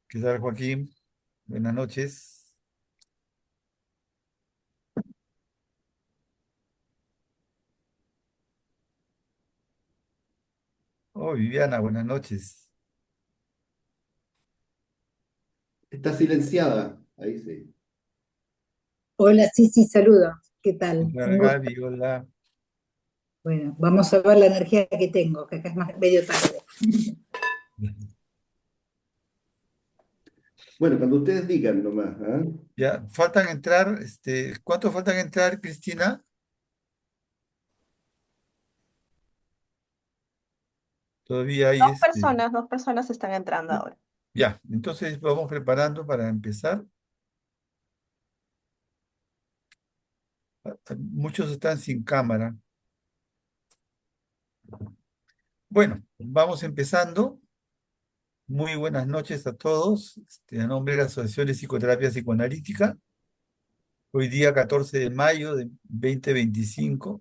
¿Qué tal, Joaquín? Buenas noches. Oh, Viviana, buenas noches. Está silenciada. Ahí sí. Hola, sí, sí, saludo. ¿Qué ¿Qué tal? tal, Un gusto. Gaby? Hola. Bueno, vamos a ver la energía que tengo, que acá es medio tarde. Bueno, cuando ustedes digan nomás, ¿ah? Ya, faltan entrar, ¿cuántos faltan entrar, Cristina? Todavía hay, Dos personas están entrando ahora. ya, entonces vamos preparando para empezar. Muchos están sin cámara. Bueno, vamos empezando. Muy buenas noches a todos. A nombre de la Asociación de Psicoterapia Psicoanalítica, hoy día 14 de mayo de 2025,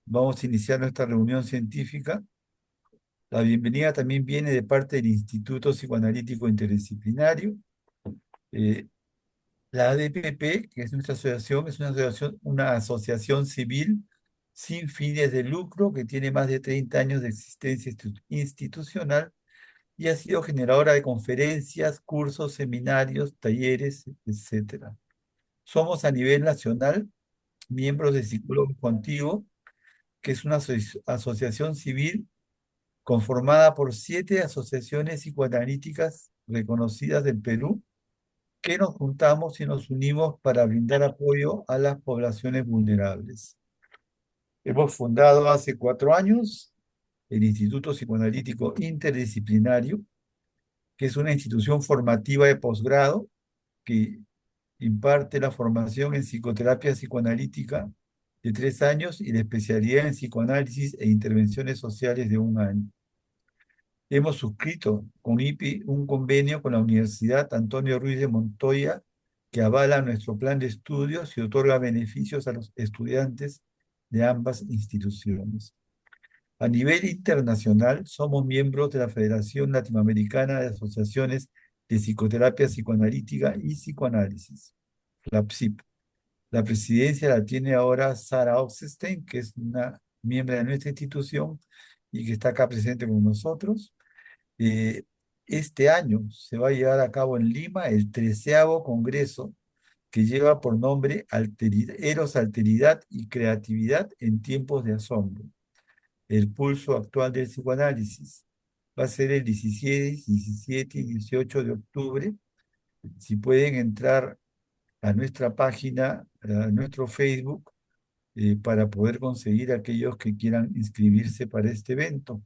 vamos a iniciar nuestra reunión científica. La bienvenida también viene de parte del Instituto Psicoanalítico Interdisciplinario. Eh, la ADPP, que es nuestra asociación, es una asociación civil sin fines de lucro que tiene más de 30 años de existencia institucional y ha sido generadora de conferencias, cursos, seminarios, talleres, etcétera. Somos a nivel nacional miembros de Psicólogos Contigo, que es una asociación civil conformada por 7 asociaciones psicoanalíticas reconocidas del Perú, que nos juntamos y nos unimos para brindar apoyo a las poblaciones vulnerables. Hemos fundado hace 4 años el Instituto Psicoanalítico Interdisciplinario, que es una institución formativa de posgrado que imparte la formación en psicoterapia psicoanalítica de 3 años y la especialidad en psicoanálisis e intervenciones sociales de 1 año. Hemos suscrito con IPI un convenio con la Universidad Antonio Ruiz de Montoya que avala nuestro plan de estudios y otorga beneficios a los estudiantes de ambas instituciones. A nivel internacional, somos miembros de la Federación Latinoamericana de Asociaciones de Psicoterapia Psicoanalítica y Psicoanálisis, la PSIP. La presidencia la tiene ahora Sara Oxestein, que es una miembro de nuestra institución y que está acá presente con nosotros. Eh, este año se va a llevar a cabo en Lima el 13º Congreso que lleva por nombre Eros, Alteridad y Creatividad en Tiempos de Asombro, el pulso actual del psicoanálisis. Va a ser el 16, 17 y 18 de octubre. Si pueden entrar a nuestra página, a nuestro Facebook, para poder conseguir aquellos que quieran inscribirse para este evento.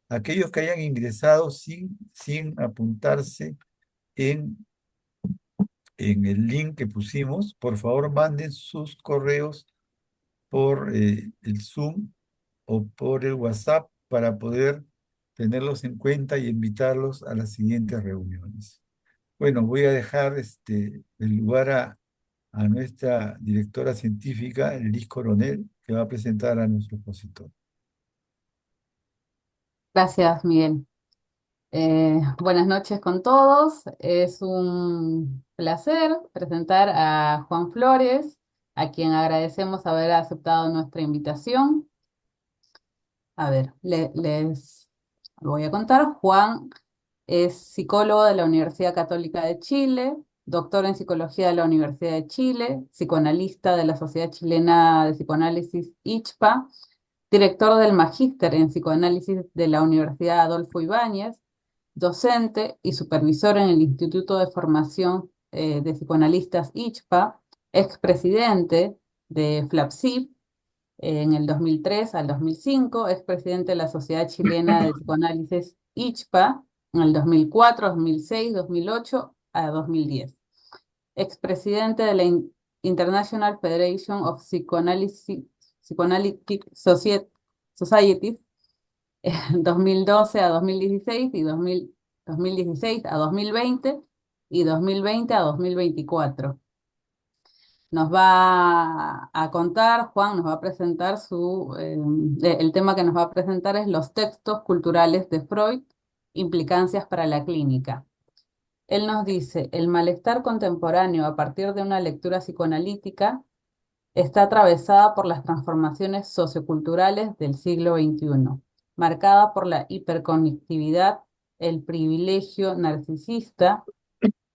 Aquellos que hayan ingresado sin apuntarse en, en el link que pusimos, por favor manden sus correos por el Zoom o por el WhatsApp para poder tenerlos en cuenta y invitarlos a las siguientes reuniones. Bueno, voy a dejar el lugar a nuestra directora científica, Liz Coronel, que va a presentar a nuestro expositor. Gracias, Miguel. Buenas noches con todos. Es un placer presentar a Juan Flores, a quien agradecemos haber aceptado nuestra invitación. A ver, les voy a contar. Juan es psicólogo de la Universidad Católica de Chile, doctor en psicología de la Universidad de Chile, psicoanalista de la Sociedad Chilena de Psicoanálisis ICHPA, director del Magíster en Psicoanálisis de la Universidad Adolfo Ibáñez, docente y supervisor en el Instituto de Formación de Psicoanalistas ICHPA, expresidente de FLAPSIP en el 2003 al 2005, expresidente de la Sociedad Chilena de Psicoanálisis ICHPA en el 2004, 2006, 2008 a 2010. Expresidente de la International Federation of Psychoanalytic Societies 2012 a 2016 y 2016 a 2020 y 2020 a 2024. Nos va a contar, Juan nos va a presentar el tema que nos va a presentar es los textos culturales de Freud, implicancias para la clínica. Él nos dice, el malestar contemporáneo a partir de una lectura psicoanalítica está atravesada por las transformaciones socioculturales del siglo XXI, marcada por la hiperconectividad, el privilegio narcisista,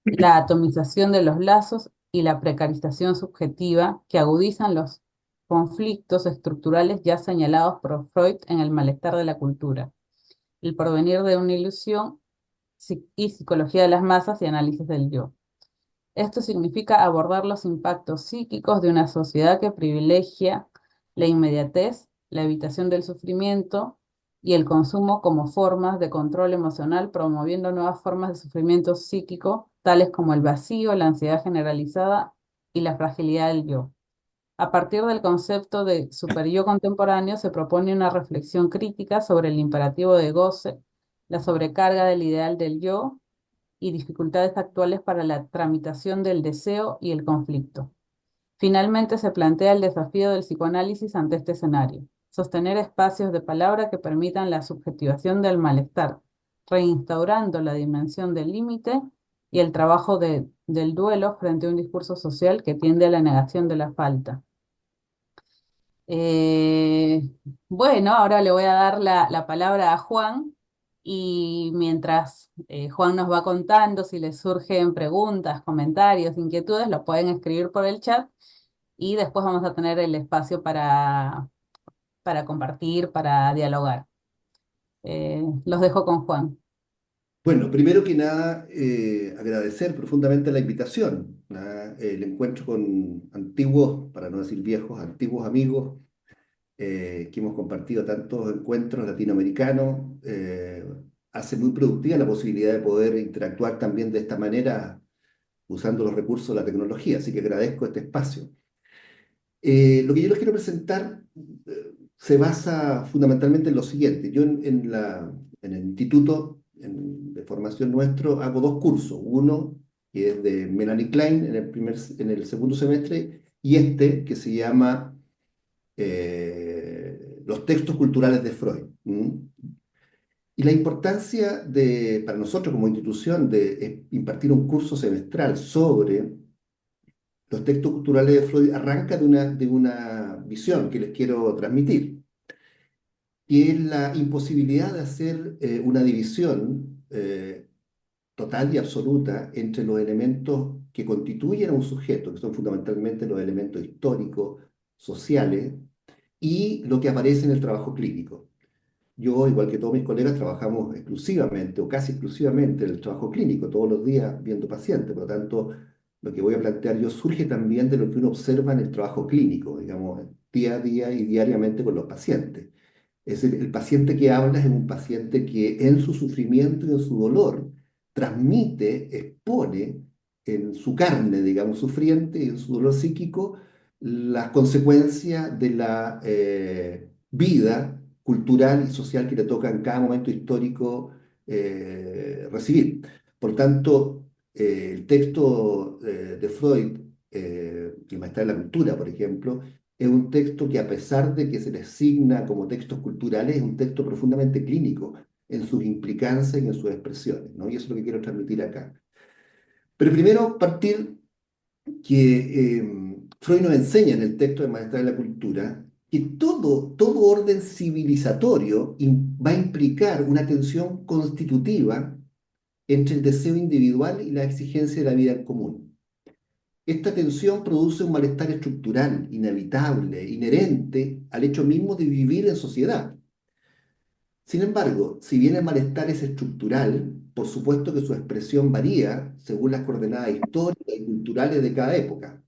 la atomización de los lazos y la precarización subjetiva que agudizan los conflictos estructurales ya señalados por Freud en el malestar de la cultura, el porvenir de una ilusión y psicología de las masas y análisis del yo. Esto significa abordar los impactos psíquicos de una sociedad que privilegia la inmediatez, la evitación del sufrimiento y el consumo como formas de control emocional, promoviendo nuevas formas de sufrimiento psíquico, tales como el vacío, la ansiedad generalizada y la fragilidad del yo. A partir del concepto de superyo contemporáneo se propone una reflexión crítica sobre el imperativo de goce, la sobrecarga del ideal del yo y dificultades actuales para la tramitación del deseo y el conflicto. Finalmente se plantea el desafío del psicoanálisis ante este escenario: sostener espacios de palabra que permitan la subjetivación del malestar, reinstaurando la dimensión del límite y el trabajo del duelo frente a un discurso social que tiende a la negación de la falta. Eh, bueno, ahora le voy a dar la palabra a Juan y mientras Juan nos va contando, si les surgen preguntas, comentarios, inquietudes, lo pueden escribir por el chat y después vamos a tener el espacio para compartir, para dialogar. Los dejo con Juan. Bueno, primero que nada, agradecer profundamente la invitación, el encuentro con antiguos, para no decir viejos, antiguos amigos que hemos compartido tantos encuentros latinoamericanos. Hace muy productiva la posibilidad de poder interactuar también de esta manera usando los recursos de la tecnología, así que agradezco este espacio. Lo que yo les quiero presentar se basa fundamentalmente en lo siguiente. Yo en el instituto de formación nuestro hago dos cursos. Uno que es de Melanie Klein en el segundo semestre y este que se llama Los textos culturales de Freud. Y la importancia para nosotros como institución de impartir un curso semestral sobre los textos culturales de Freud arranca de una visión que les quiero transmitir, que es la imposibilidad de hacer una división total y absoluta entre los elementos que constituyen a un sujeto, que son fundamentalmente los elementos históricos, sociales, y lo que aparece en el trabajo clínico. Yo, igual que todos mis colegas, trabajamos exclusivamente o casi exclusivamente en el trabajo clínico, todos los días viendo pacientes. Por lo tanto, lo que voy a plantear yo surge también de lo que uno observa en el trabajo clínico, digamos, día a día y diariamente con los pacientes. Es decir, el paciente que habla es un paciente que en su sufrimiento y en su dolor transmite, expone en su carne, digamos, sufriente y en su dolor psíquico las consecuencias de la vida cultural y social que le toca en cada momento histórico recibir. Por tanto, el texto de Freud, El malestar de la cultura, por ejemplo, es un texto que, a pesar de que se le asigna como textos culturales, es un texto profundamente clínico en sus implicancias y en sus expresiones, ¿no? Y eso es lo que quiero transmitir acá. Pero primero partir que Freud nos enseña en el texto de Maestra de la Cultura que todo orden civilizatorio va a implicar una tensión constitutiva entre el deseo individual y la exigencia de la vida en común. Esta tensión produce un malestar estructural, inevitable, inherente al hecho mismo de vivir en sociedad. Sin embargo, si bien el malestar es estructural, por supuesto que su expresión varía según las coordenadas históricas y culturales de cada época.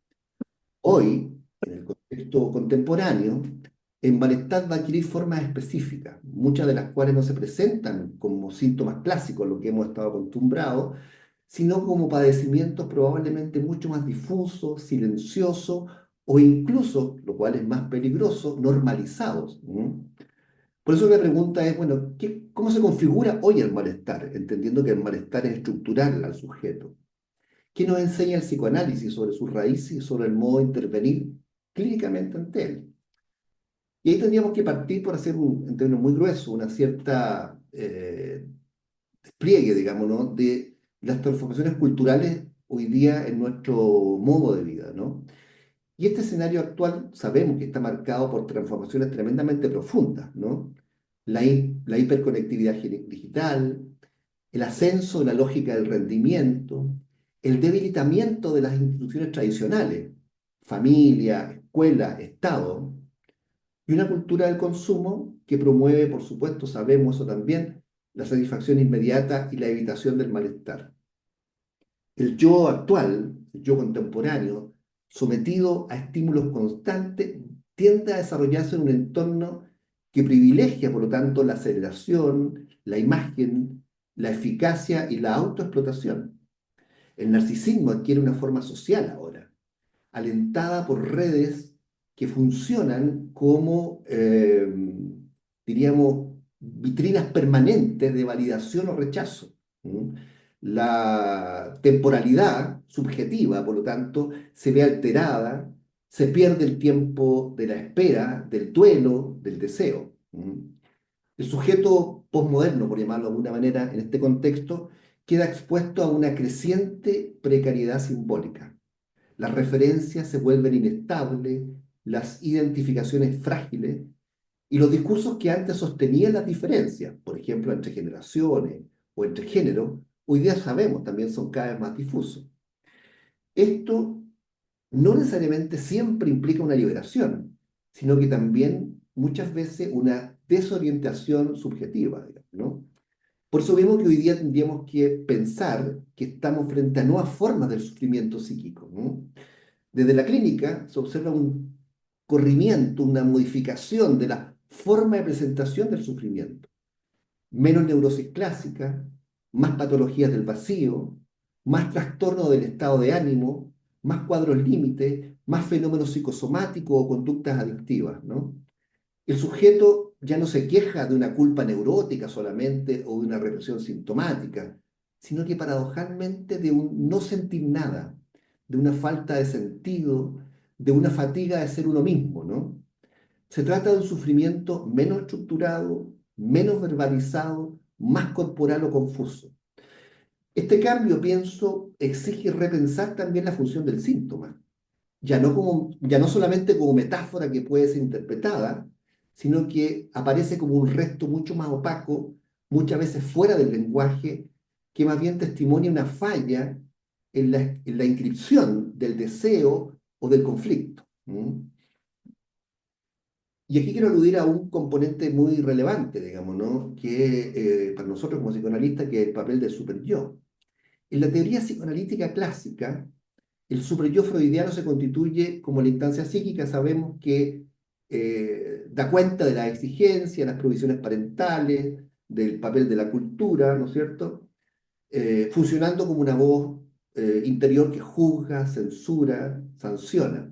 Hoy, en el contexto contemporáneo, el malestar va a adquirir formas específicas, muchas de las cuales no se presentan como síntomas clásicos, lo que hemos estado acostumbrados, sino como padecimientos probablemente mucho más difusos, silenciosos o incluso, lo cual es más peligroso, normalizados. Por eso la pregunta es, bueno, ¿cómo se configura hoy el malestar? Entendiendo que el malestar es estructural al sujeto. ¿Qué nos enseña el psicoanálisis sobre sus raíces y sobre el modo de intervenir clínicamente ante él? Y ahí tendríamos que partir por hacer, en términos muy gruesos, una cierta despliegue, digamos, ¿no? de las transformaciones culturales hoy día en nuestro modo de vida, ¿no? Y este escenario actual sabemos que está marcado por transformaciones tremendamente profundas, ¿no? La hiperconectividad digital, el ascenso de la lógica del rendimiento, el debilitamiento de las instituciones tradicionales, familia, escuela, Estado, y una cultura del consumo que promueve, por supuesto, sabemos eso también, la satisfacción inmediata y la evitación del malestar. El yo actual, el yo contemporáneo, sometido a estímulos constantes, tiende a desarrollarse en un entorno que privilegia, por lo tanto, la aceleración, la imagen, la eficacia y la autoexplotación. El narcisismo adquiere una forma social ahora, alentada por redes que funcionan como, diríamos, vitrinas permanentes de validación o rechazo. ¿Mm? La temporalidad subjetiva, por lo tanto, se ve alterada, se pierde el tiempo de la espera, del duelo, del deseo. ¿Mm? El sujeto posmoderno, por llamarlo de alguna manera, en este contexto, queda expuesto a una creciente precariedad simbólica. Las referencias se vuelven inestables, las identificaciones frágiles, y los discursos que antes sostenían las diferencias, por ejemplo, entre generaciones o entre géneros, hoy día sabemos también son cada vez más difusos. Esto no necesariamente siempre implica una liberación, sino que también muchas veces una desorientación subjetiva, digamos, ¿no? Por eso vemos que hoy día tendríamos que pensar que estamos frente a nuevas formas del sufrimiento psíquico, ¿no? Desde la clínica se observa un corrimiento, una modificación de la forma de presentación del sufrimiento. Menos neurosis clásica, más patologías del vacío, más trastorno del estado de ánimo, más cuadros límites, más fenómenos psicosomáticos o conductas adictivas, ¿no? El sujeto ya no se queja de una culpa neurótica solamente o de una represión sintomática, sino que paradojalmente de un no sentir nada, de una falta de sentido, de una fatiga de ser uno mismo, ¿no? Se trata de un sufrimiento menos estructurado, menos verbalizado, más corporal o confuso. Este cambio, pienso, exige repensar también la función del síntoma, ya no solamente como metáfora que puede ser interpretada, sino que aparece como un resto mucho más opaco, muchas veces fuera del lenguaje, que más bien testimonia una falla en la inscripción del deseo o del conflicto. ¿Mm? Y aquí quiero aludir a un componente muy relevante, digamos, ¿no? Que para nosotros como psicoanalistas, que es el papel del superyo. En la teoría psicoanalítica clásica, el superyo freudiano se constituye como la instancia psíquica, sabemos que da cuenta de las exigencias, las provisiones parentales, del papel de la cultura, ¿no es cierto? Funcionando como una voz interior que juzga, censura, sanciona.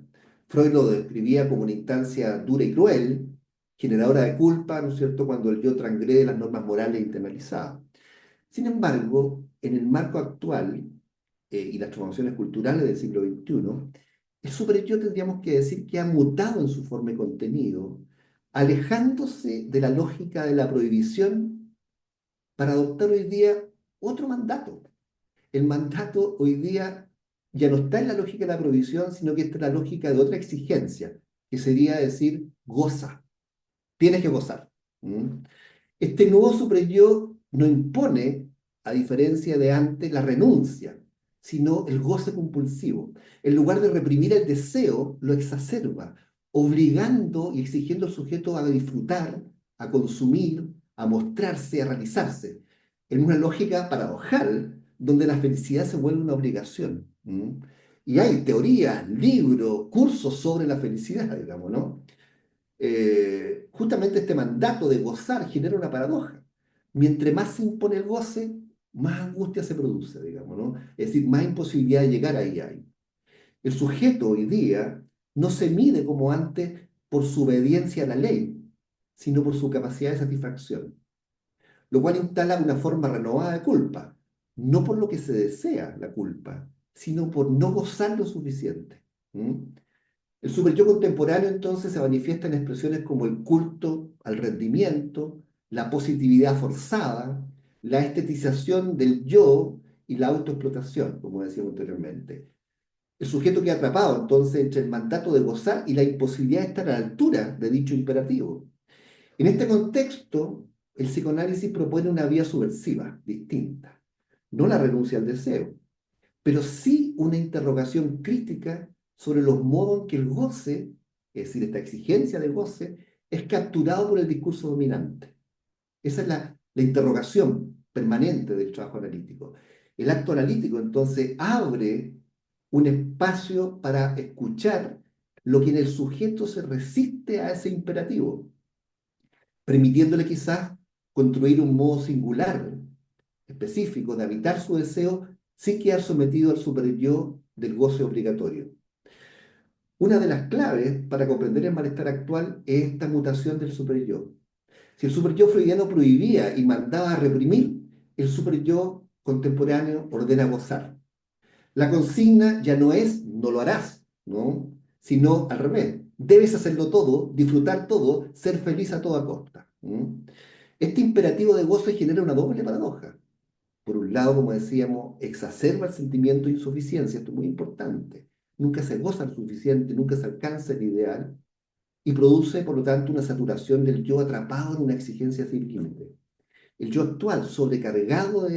Freud lo describía como una instancia dura y cruel, generadora de culpa, ¿no es cierto?, cuando el yo transgrede las normas morales internalizadas. Sin embargo, en el marco actual y las transformaciones culturales del siglo XXI, el superyo tendríamos que decir que ha mutado en su forma y contenido, alejándose de la lógica de la prohibición para adoptar hoy día otro mandato. El mandato hoy día ya no está en la lógica de la prohibición, sino que está en la lógica de otra exigencia, que sería decir, goza, tienes que gozar. ¿Mm? Este nuevo superyo no impone, a diferencia de antes, la renuncia, sino el goce compulsivo. En lugar de reprimir el deseo, lo exacerba, obligando y exigiendo al sujeto a disfrutar, a consumir, a mostrarse, a realizarse, en una lógica paradojal donde la felicidad se vuelve una obligación. ¿Mm? Y hay teorías, libros, cursos sobre la felicidad, digamos, ¿no? Justamente este mandato de gozar genera una paradoja. Mientras más se impone el goce, más angustia se produce, digamos, ¿no? Es decir, más imposibilidad de llegar ahí hay. El sujeto hoy día no se mide como antes por su obediencia a la ley, sino por su capacidad de satisfacción, lo cual instala una forma renovada de culpa, no por lo que se desea la culpa, sino por no gozar lo suficiente. ¿Mm? El superyo contemporáneo entonces se manifiesta en expresiones como el culto al rendimiento, la positividad forzada, la estetización del yo y la autoexplotación, como decíamos anteriormente. El sujeto queda atrapado entonces entre el mandato de gozar y la imposibilidad de estar a la altura de dicho imperativo. En este contexto, el psicoanálisis propone una vía subversiva, distinta. No la renuncia al deseo, pero sí una interrogación crítica sobre los modos en que el goce, es decir, esta exigencia de goce, es capturado por el discurso dominante. Esa es la interrogación permanente del trabajo analítico. El acto analítico entonces abre un espacio para escuchar lo que en el sujeto se resiste a ese imperativo, permitiéndole quizás construir un modo singular, específico, de habitar su deseo sin quedar sometido al superyo del goce obligatorio. Una de las claves para comprender el malestar actual es esta mutación del superyo. Si el superyo freudiano prohibía y mandaba a reprimir, el superyo contemporáneo ordena gozar. La consigna ya no es no lo harás, ¿no? Sino al revés. Debes hacerlo todo, disfrutar todo, ser feliz a toda costa. Este imperativo de goce genera una doble paradoja. Por un lado, como decíamos, exacerba el sentimiento de insuficiencia, esto es muy importante. Nunca se goza lo suficiente, nunca se alcanza el ideal, y produce, por lo tanto, una saturación del yo atrapado en una exigencia sin límite. El yo actual, sobrecargado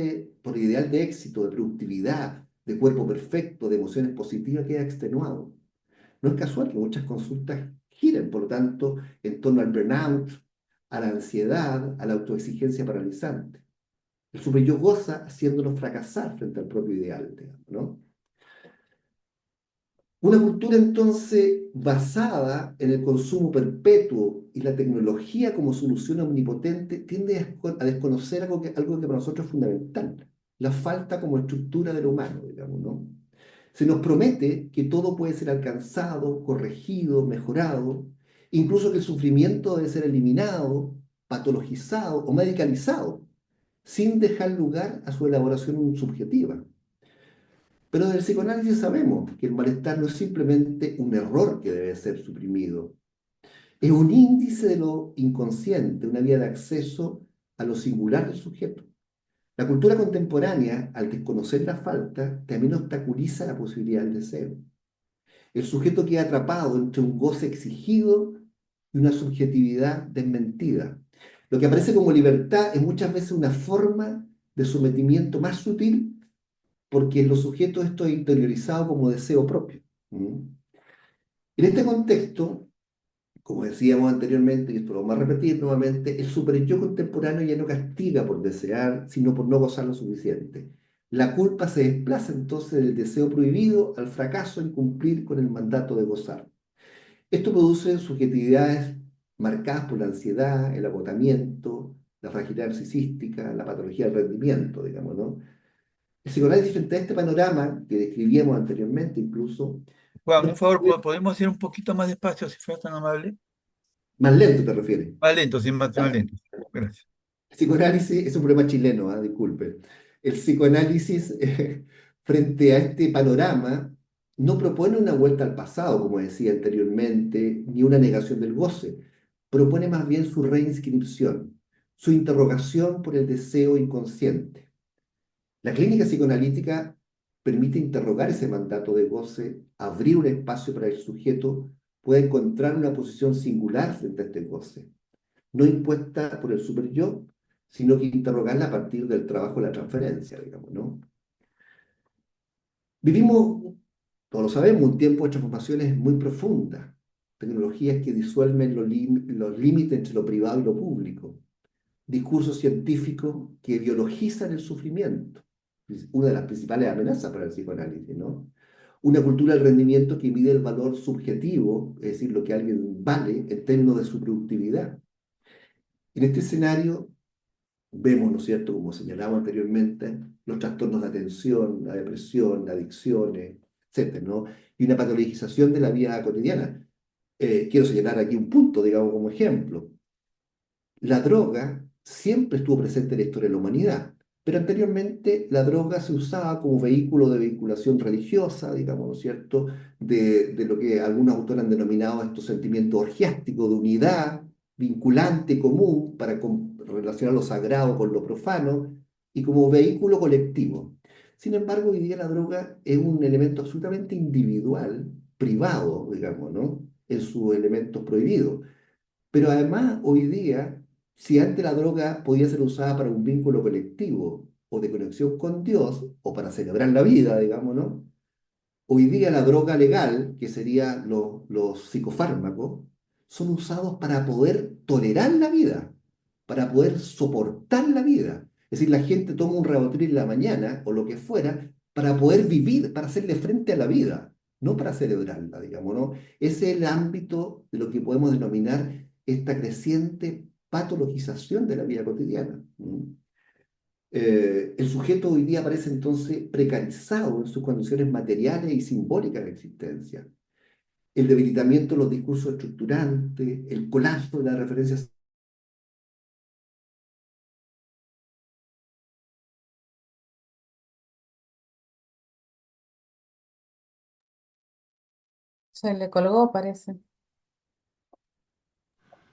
por el ideal de éxito, de productividad, de cuerpo perfecto, de emociones positivas, queda extenuado. No es casual que muchas consultas giren, por lo tanto, en torno al burnout, a la ansiedad, a la autoexigencia paralizante. El superyo goza haciéndonos fracasar frente al propio ideal, digamos, ¿no? Una cultura entonces basada en el consumo perpetuo y la tecnología como solución omnipotente tiende a desconocer algo que para nosotros es fundamental, la falta como estructura de lo humano, digamos, ¿no? Se nos promete que todo puede ser alcanzado, corregido, mejorado, incluso que el sufrimiento debe ser eliminado, patologizado o medicalizado, sin dejar lugar a su elaboración subjetiva. Pero del psicoanálisis sabemos que el malestar no es simplemente un error que debe ser suprimido, es un índice de lo inconsciente, una vía de acceso a lo singular del sujeto. La cultura contemporánea, al desconocer la falta, también obstaculiza la posibilidad del deseo. El sujeto queda atrapado entre un goce exigido y una subjetividad desmentida. Lo que aparece como libertad es muchas veces una forma de sometimiento más sutil porque en los sujetos esto es interiorizado como deseo propio. En este contexto, como decíamos anteriormente, y esto lo vamos a repetir nuevamente, el superyo contemporáneo ya no castiga por desear, sino por no gozar lo suficiente. La culpa se desplaza entonces del deseo prohibido al fracaso en cumplir con el mandato de gozar. Esto produce subjetividades marcadas por la ansiedad, el agotamiento, la fragilidad narcisística, la patología del rendimiento, digamos, ¿no? El psicoanálisis frente a este panorama que describíamos anteriormente incluso, Juan, un favor, ¿podemos ir un poquito más despacio si fueras tan amable? más lento te refieres. Más lento, sí, más ¿Ya? lento. Gracias. El psicoanálisis es un problema chileno, disculpe. El psicoanálisis frente a este panorama no propone una vuelta al pasado, como decía anteriormente, ni una negación del goce. Propone más bien su reinscripción, su interrogación por el deseo inconsciente. La clínica psicoanalítica permite interrogar ese mandato de goce, abrir un espacio para que el sujeto pueda encontrar una posición singular frente a este goce, no impuesta por el superyo, sino que interrogarla a partir del trabajo de la transferencia, digamos, ¿no? Vivimos, todos lo sabemos, un tiempo de transformaciones muy profundas, tecnologías que disuelven los límites entre lo privado y lo público, discursos científicos que biologizan el sufrimiento, es una de las principales amenazas para el psicoanálisis, ¿no? Una cultura del rendimiento que mide el valor subjetivo, es decir, lo que alguien vale en términos de su productividad. En este escenario vemos, ¿no es cierto?, como señalamos anteriormente, los trastornos de atención, la depresión, las adicciones, etcétera, ¿no? Y una patologización de la vida cotidiana. Quiero señalar aquí un punto, digamos, como ejemplo. La droga siempre estuvo presente en la historia de la humanidad, Pero anteriormente la droga se usaba como vehículo de vinculación religiosa, digamos, ¿no es cierto? De lo que algunos autores han denominado estos sentimientos orgiásticos de unidad, vinculante, común, para relacionar lo sagrado con lo profano, y como vehículo colectivo. Sin embargo, hoy día la droga es un elemento absolutamente individual, privado, digamos, ¿no? En sus elementos prohibidos. Pero además, hoy día, si antes la droga podía ser usada para un vínculo colectivo o de conexión con Dios o para celebrar la vida, digamos, ¿no? Hoy día la droga legal, que serían los psicofármacos, son usados para poder tolerar la vida, para poder soportar la vida. Es decir, la gente toma un Rivotril en la mañana o lo que fuera para poder vivir, para hacerle frente a la vida, no para celebrarla, digamos, ¿no? Ese es el ámbito de lo que podemos denominar esta creciente patologización de la vida cotidiana. El sujeto hoy día aparece entonces precarizado en sus condiciones materiales y simbólicas de existencia. El debilitamiento de los discursos estructurantes, el colapso de las referencias. Se le colgó, parece.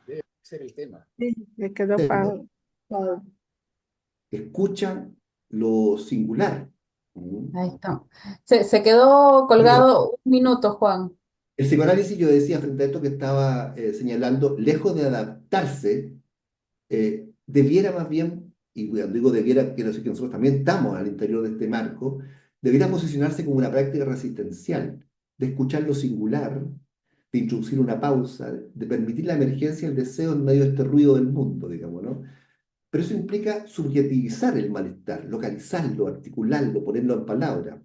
Debe ser el tema. Sí, le quedó Externo, pagado. escuchan lo singular. Ahí está. Se quedó Perdón. colgado un minuto, Juan. El psicoanálisis, yo decía frente a esto que estaba señalando, lejos de adaptarse, debiera más bien, y cuando digo debiera, quiero decir que nosotros también estamos al interior de este marco, debiera posicionarse como una práctica resistencial, de escuchar lo singular, de introducir una pausa, de permitir la emergencia del deseo en medio de este ruido del mundo, digamos, ¿no? Pero eso implica subjetivizar el malestar, localizarlo, articularlo, ponerlo en palabras.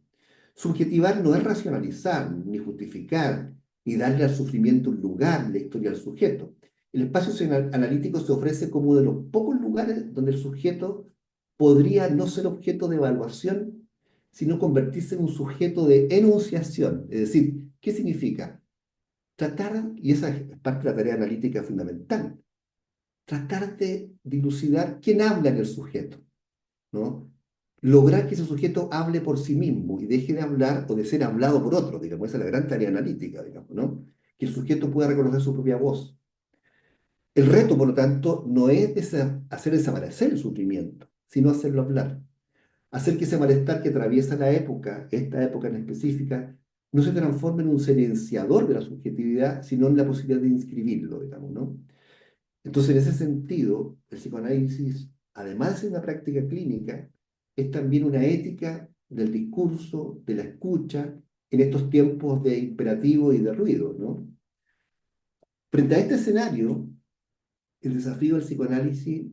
Subjetivar no es racionalizar, ni justificar, ni darle al sufrimiento un lugar en la historia del sujeto. El espacio analítico se ofrece como uno de los pocos lugares donde el sujeto podría no ser objeto de evaluación, sino convertirse en un sujeto de enunciación. Es decir, ¿qué significa? Tratar, y esa es parte de la tarea analítica fundamental, tratar de dilucidar quién habla en el sujeto, ¿no? Lograr que ese sujeto hable por sí mismo y deje de hablar o de ser hablado por otro, digamos, esa es la gran tarea analítica, digamos, ¿no? Que el sujeto pueda reconocer su propia voz. El reto, por lo tanto, no es hacer desaparecer el sufrimiento, sino hacerlo hablar. Hacer que ese malestar que atraviesa la época, esta época en específica, no se transforme en un silenciador de la subjetividad, sino en la posibilidad de inscribirlo, digamos, ¿no? Entonces, en ese sentido, el psicoanálisis, además de ser una práctica clínica, es también una ética del discurso, de la escucha, en estos tiempos de imperativo y de ruido, ¿no? Frente a este escenario, el desafío del psicoanálisis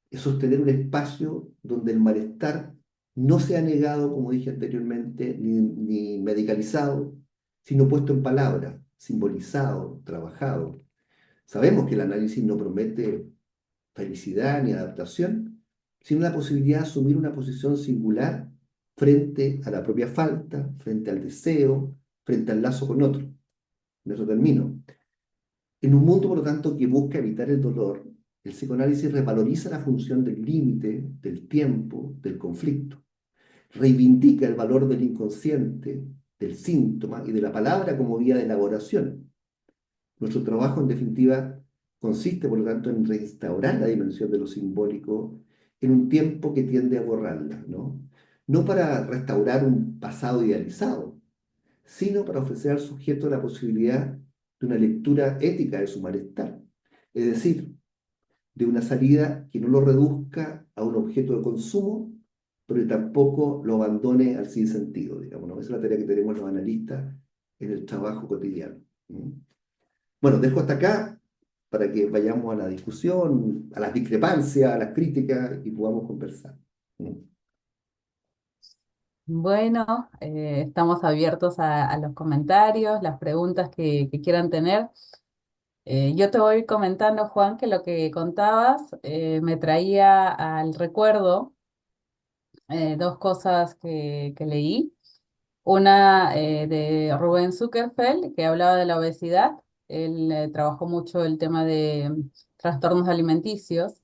es sostener un espacio donde el malestar no sea negado, como dije anteriormente, ni medicalizado, sino puesto en palabras, simbolizado, trabajado. Sabemos que el análisis no promete felicidad ni adaptación, sino la posibilidad de asumir una posición singular frente a la propia falta, frente al deseo, frente al lazo con otro. En eso termino. En un mundo, por lo tanto, que busca evitar el dolor, el psicoanálisis revaloriza la función del límite, del tiempo, del conflicto. Reivindica el valor del inconsciente, del síntoma y de la palabra como vía de elaboración. Nuestro trabajo, en definitiva, consiste, por lo tanto, en restaurar la dimensión de lo simbólico en un tiempo que tiende a borrarla, ¿no? No para restaurar un pasado idealizado, sino para ofrecer al sujeto la posibilidad de una lectura ética de su malestar, es decir, de una salida que no lo reduzca a un objeto de consumo, pero que tampoco lo abandone al sinsentido, digamos, ¿no? Esa es la tarea que tenemos los analistas en el trabajo cotidiano. ¿Mm? Bueno, dejo hasta acá para que vayamos a la discusión, a las discrepancias, a las críticas y podamos conversar. ¿Mm? Bueno, estamos abiertos a los comentarios, las preguntas que quieran tener. Yo te voy comentando, Juan, que lo que contabas me traía al recuerdo dos cosas que leí. Una de Rubén Zuckerfeld, que hablaba de la obesidad. Él trabajó mucho el tema de trastornos alimenticios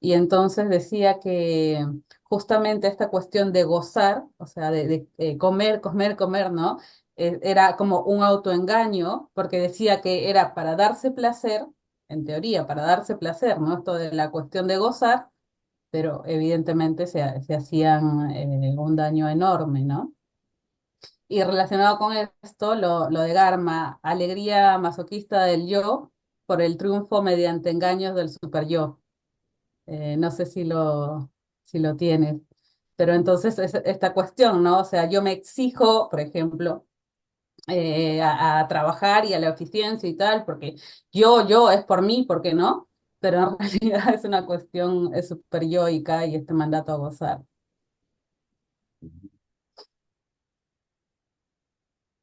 y entonces decía que justamente esta cuestión de gozar, o sea, de comer, comer, comer, ¿no? Era como un autoengaño, porque decía que era para darse placer, en teoría, para darse placer, ¿no? Esto de la cuestión de gozar, pero evidentemente se hacían un daño enorme, ¿no? Y relacionado con esto, lo de Garma, alegría masoquista del yo por el triunfo mediante engaños del super yo. No sé si lo tienes, pero entonces es esta cuestión, ¿no? O sea, yo me exijo, por ejemplo, a trabajar y a la eficiencia y tal, porque yo es por mí, ¿por qué no? Pero en realidad es una cuestión es super yoica y este mandato a gozar.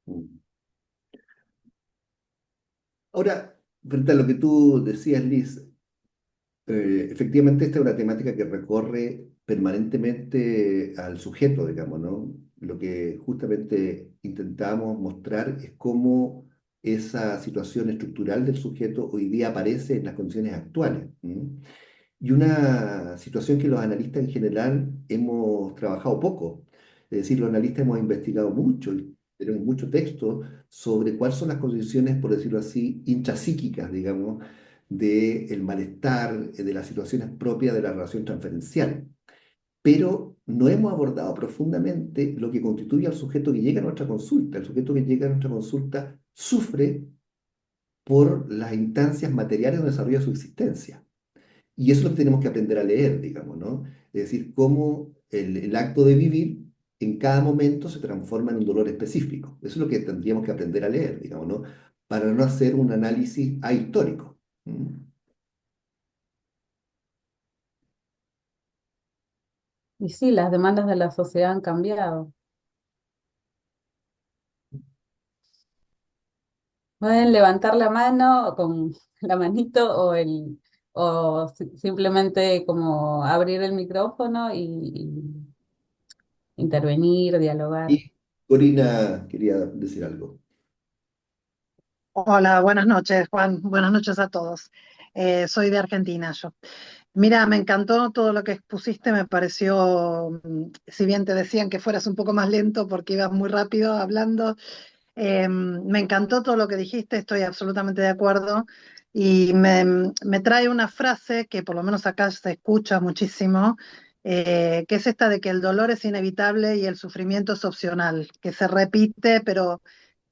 Mm. Ahora, frente a lo que tú decías, Liz, efectivamente, esta es una temática que recorre permanentemente al sujeto, digamos, ¿no? Lo que justamente intentamos mostrar es cómo esa situación estructural del sujeto hoy día aparece en las condiciones actuales. ¿M? Y una situación que los analistas en general hemos trabajado poco. Es decir, los analistas hemos investigado mucho y tenemos mucho texto sobre cuáles son las condiciones, por decirlo así, intrapsíquicas, digamos, del malestar, de las situaciones propias de la relación transferencial. Pero no hemos abordado profundamente lo que constituye al sujeto que llega a nuestra consulta. El sujeto que llega a nuestra consulta sufre por las instancias materiales de desarrollo de su existencia. Y eso es lo que tenemos que aprender a leer, digamos, ¿no? Es decir, cómo el acto de vivir en cada momento se transforma en un dolor específico. Eso es lo que tendríamos que aprender a leer, digamos, ¿no? Para no hacer un análisis ahistórico. ¿Mm? Y sí, las demandas de la sociedad han cambiado. Pueden levantar la mano con la manito simplemente como abrir el micrófono y intervenir, dialogar. Y Corina quería decir algo. Hola, buenas noches, Juan. Buenas noches a todos. Soy de Argentina, yo. Mira, me encantó todo lo que expusiste, me pareció, si bien te decían que fueras un poco más lento porque ibas muy rápido hablando, me encantó todo lo que dijiste, estoy absolutamente de acuerdo y me trae una frase que por lo menos acá se escucha muchísimo, que es esta de que el dolor es inevitable y el sufrimiento es opcional, que se repite, pero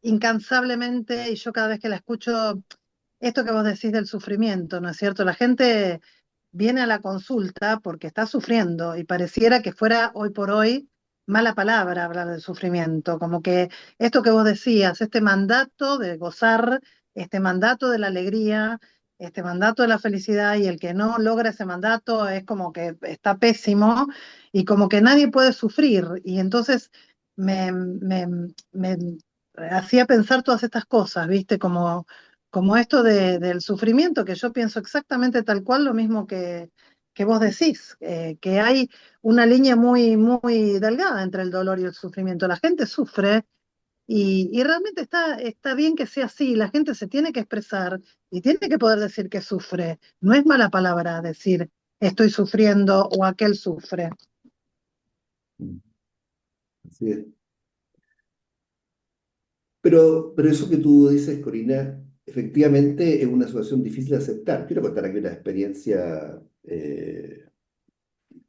incansablemente, y yo cada vez que la escucho, esto que vos decís del sufrimiento, ¿no es cierto? La gente viene a la consulta porque está sufriendo y pareciera que fuera hoy por hoy mala palabra hablar del sufrimiento, como que esto que vos decías, este mandato de gozar, este mandato de la alegría, este mandato de la felicidad y el que no logra ese mandato es como que está pésimo y como que nadie puede sufrir y entonces me hacía pensar todas estas cosas, ¿viste? Como esto del sufrimiento, que yo pienso exactamente tal cual, lo mismo que vos decís, que hay una línea muy, muy delgada entre el dolor y el sufrimiento. La gente sufre y realmente está bien que sea así, la gente se tiene que expresar y tiene que poder decir que sufre. No es mala palabra decir estoy sufriendo o aquel sufre. Mm. Así es. Pero eso que tú dices, Corina, efectivamente es una situación difícil de aceptar. Quiero contar aquí una experiencia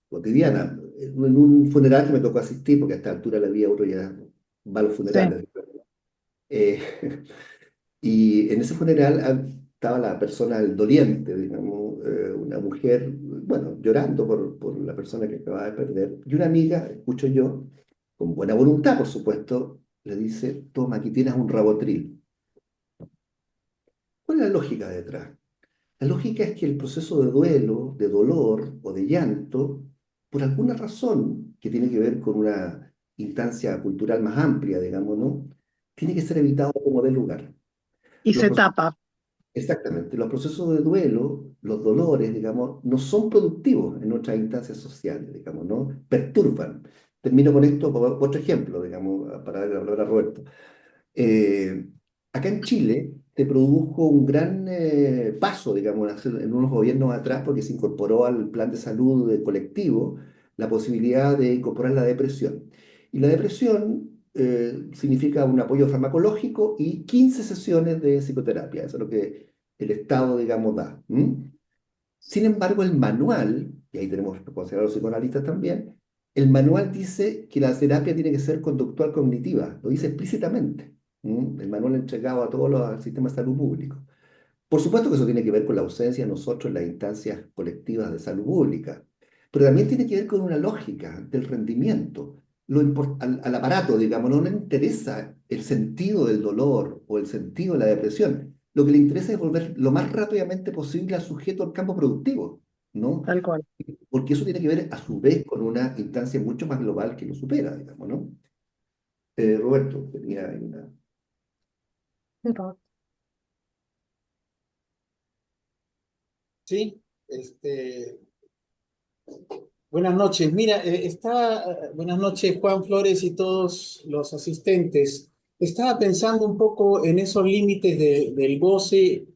cotidiana. En un funeral que me tocó asistir, porque a esta altura de la vida uno ya va a los Sí. funerales. Eh, y en ese funeral estaba la persona, el doliente, digamos, una mujer, bueno, llorando por la persona que acababa de perder. Y una amiga, escucho yo, con buena voluntad, por supuesto, le dice, toma, aquí tienes un Rabotril. ¿Cuál es la lógica detrás? La lógica es que el proceso de duelo, de dolor o de llanto, por alguna razón que tiene que ver con una instancia cultural más amplia, digamos, ¿no? Tiene que ser evitado como de lugar. Y Los se procesos tapa. Exactamente. Los procesos de duelo, los dolores, digamos, no son productivos en nuestras instancias sociales, digamos, ¿no? Perturban. Termino con esto, otro ejemplo, digamos, para darle la palabra a Roberto. Eh, Acá en Chile te produjo un gran paso, digamos, en unos gobiernos atrás, porque se incorporó al plan de salud colectivo la posibilidad de incorporar la depresión. Y la depresión significa un apoyo farmacológico y 15 sesiones de psicoterapia. Eso es lo que el Estado, digamos, da. ¿M? Sin embargo, el manual, y ahí tenemos que considerar a los psicoanalistas también, el manual dice que la terapia tiene que ser conductual cognitiva, lo dice explícitamente. El manual entregado a todos los al sistema de salud público. Por supuesto que eso tiene que ver con la ausencia de nosotros en las instancias colectivas de salud pública, pero también tiene que ver con una lógica del rendimiento. Al aparato, digamos, no le interesa el sentido del dolor o el sentido de la depresión. Lo que le interesa es volver lo más rápidamente posible al sujeto al campo productivo, ¿no? Tal cual. Porque eso tiene que ver a su vez con una instancia mucho más global que lo supera, digamos, ¿no? Roberto, tenía ahí una... Sí, buenas noches. Mira, buenas noches Juan Flores y todos los asistentes. Estaba pensando un poco en esos límites del goce,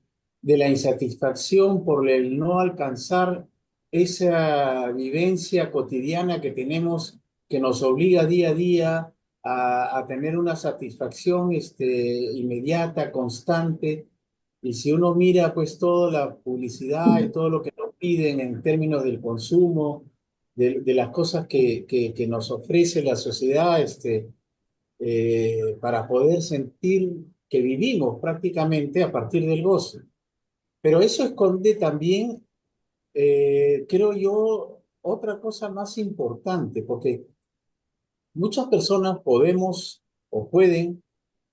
de la insatisfacción por el no alcanzar esa vivencia cotidiana que tenemos, que nos obliga día a día a tener una satisfacción inmediata, constante. Y si uno mira pues toda la publicidad y todo lo que nos piden en términos del consumo, de las cosas que nos ofrece la sociedad para poder sentir que vivimos prácticamente a partir del goce. Pero eso esconde también, creo yo, otra cosa más importante, porque muchas personas podemos o pueden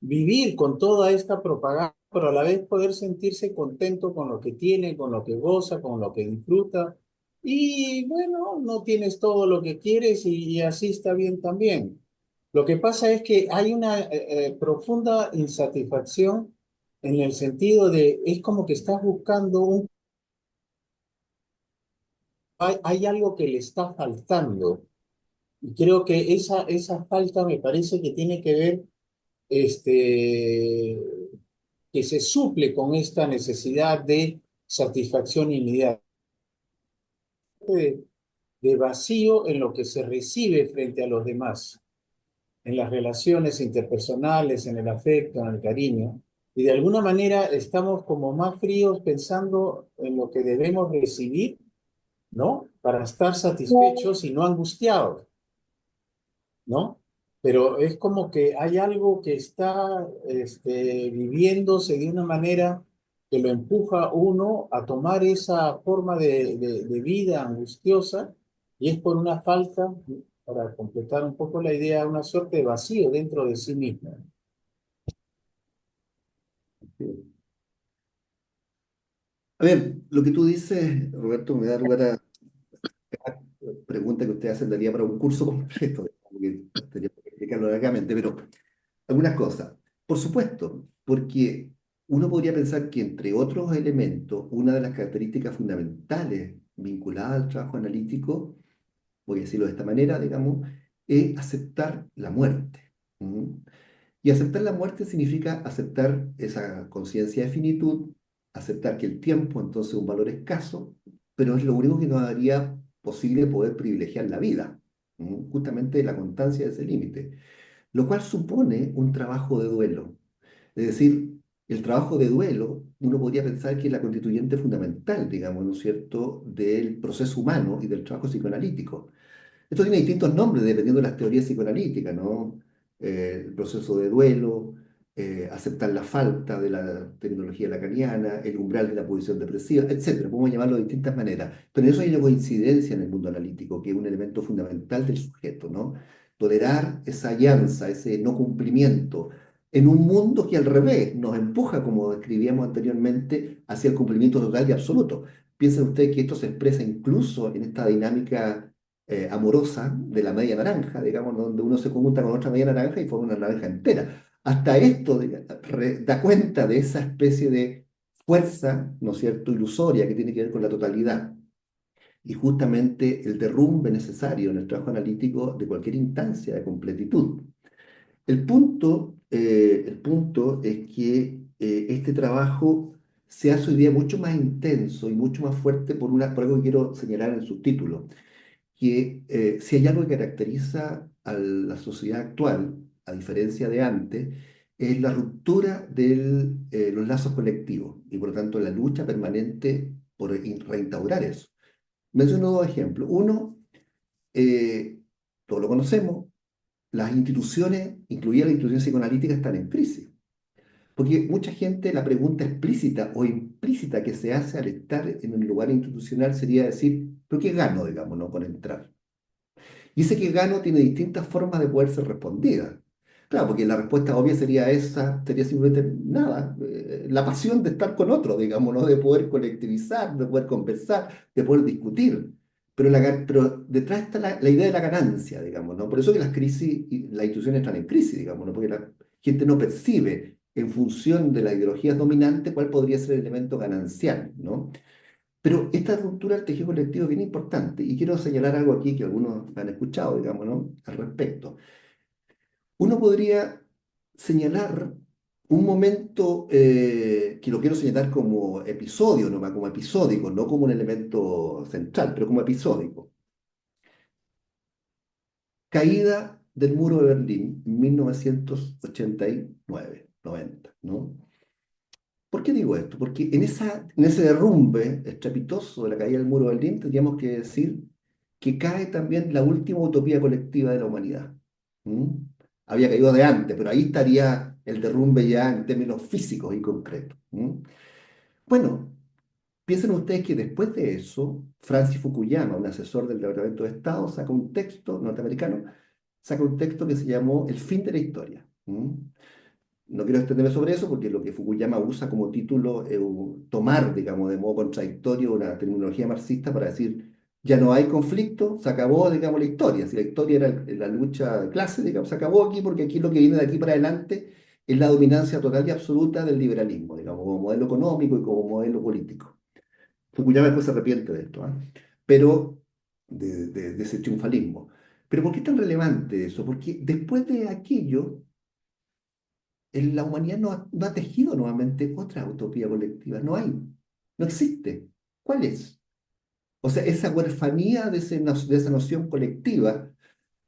vivir con toda esta propaganda, pero a la vez poder sentirse contento con lo que tiene, con lo que goza, con lo que disfruta. Y bueno, no tienes todo lo que quieres y así está bien también. Lo que pasa es que hay una profunda insatisfacción en el sentido de, es como que estás buscando hay algo que le está faltando. Y creo que esa falta me parece que tiene que ver este, que se suple con esta necesidad de satisfacción inmediata, de, de vacío en lo que se recibe frente a los demás, en las relaciones interpersonales, en el afecto, en el cariño. Y de alguna manera estamos como más fríos pensando en lo que debemos recibir, ¿no? Para estar satisfechos y no angustiados, ¿no? Pero es como que hay algo que está viviéndose de una manera que lo empuja a uno a tomar esa forma de vida angustiosa y es por una falta, para completar un poco la idea, una suerte de vacío dentro de sí mismo. A ver, lo que tú dices, Roberto, me da lugar a pregunta que usted hace daría para un curso completo, porque tenía que explicarlo largamente, pero algunas cosas. Por supuesto, porque uno podría pensar que entre otros elementos, una de las características fundamentales vinculadas al trabajo analítico, voy a decirlo de esta manera, digamos, es aceptar la muerte. ¿Mm? Y aceptar la muerte significa aceptar esa conciencia de finitud, aceptar que el tiempo entonces es un valor escaso, pero es lo único que nos haría posible poder privilegiar la vida, justamente la constancia de ese límite, lo cual supone un trabajo de duelo. Es decir, el trabajo de duelo, uno podría pensar que es la constituyente fundamental, digamos, ¿no es cierto?, del proceso humano y del trabajo psicoanalítico. Esto tiene distintos nombres dependiendo de las teorías psicoanalíticas, ¿no? El proceso de duelo, aceptar la falta de la terminología lacaniana, el umbral de la posición depresiva, etcétera. Podemos llamarlo de distintas maneras. Pero en eso hay una coincidencia en el mundo analítico, que es un elemento fundamental del sujeto, ¿no? Tolerar esa alianza, ese no cumplimiento, en un mundo que al revés nos empuja, como describíamos anteriormente, hacia el cumplimiento total y absoluto. Piensen ustedes que esto se expresa incluso en esta dinámica amorosa de la media naranja, digamos, donde uno se conjunta con otra media naranja y forma una naranja entera. Hasta esto da cuenta de esa especie de fuerza, ¿no es cierto?, ilusoria que tiene que ver con la totalidad. Y justamente el derrumbe necesario en el trabajo analítico de cualquier instancia de completitud. El punto es que este trabajo se hace hoy día mucho más intenso y mucho más fuerte por algo que quiero señalar en el subtítulo, que si hay algo que caracteriza a la sociedad actual, a diferencia de antes, es la ruptura de los lazos colectivos y por lo tanto la lucha permanente por reinstaurar eso. Menciono dos ejemplos. Uno, todos lo conocemos, las instituciones, incluidas las instituciones psicoanalíticas, están en crisis. Porque mucha gente, la pregunta explícita o implícita que se hace al estar en un lugar institucional sería decir, ¿pero qué gano, digamos, no, con entrar? Y ese que gano tiene distintas formas de poder ser respondida. Claro, porque la respuesta obvia sería esa, sería simplemente nada, la pasión de estar con otro, digamos, ¿no? De poder colectivizar, de poder conversar, de poder discutir. Pero detrás está la idea de la ganancia, digamos, ¿no? Por eso que las crisis, y las instituciones están en crisis, digamos, ¿no? Porque la gente no percibe en función de las ideologías dominantes cuál podría ser el elemento ganancial, ¿no? Pero esta ruptura del tejido colectivo es bien importante y quiero señalar algo aquí que algunos han escuchado, digamos, ¿no? Al respecto. Uno podría señalar un momento que lo quiero señalar como episodio, nomás como episódico, no como un elemento central, pero como episódico. Caída del muro de Berlín en 1989, 90, ¿no? ¿Por qué digo esto? Porque en ese derrumbe estrepitoso de la caída del muro de Berlín tendríamos que decir que cae también la última utopía colectiva de la humanidad. ¿Mm? Había caído de antes, pero ahí estaría el derrumbe ya en términos físicos y concretos. ¿Mm? Bueno, piensen ustedes que después de eso, Francis Fukuyama, un asesor del Departamento de Estado, saca un texto norteamericano, saca un texto que se llamó El fin de la historia. ¿Mm? No quiero extenderme sobre eso porque lo que Fukuyama usa como título es tomar, digamos, de modo contradictorio una terminología marxista para decir, ya no hay conflicto, se acabó, digamos, la historia. Si la historia era la lucha de clase, digamos, se acabó aquí porque aquí lo que viene de aquí para adelante es la dominancia total y absoluta del liberalismo, digamos, como modelo económico y como modelo político. Fukuyama después se arrepiente de esto, ¿ah? Pero de ese triunfalismo. Pero ¿por qué es tan relevante eso? Porque después de aquello la humanidad no ha tejido nuevamente otra utopía colectiva. No hay, no existe. ¿Cuál es? O sea, esa huerfanía de esa noción colectiva,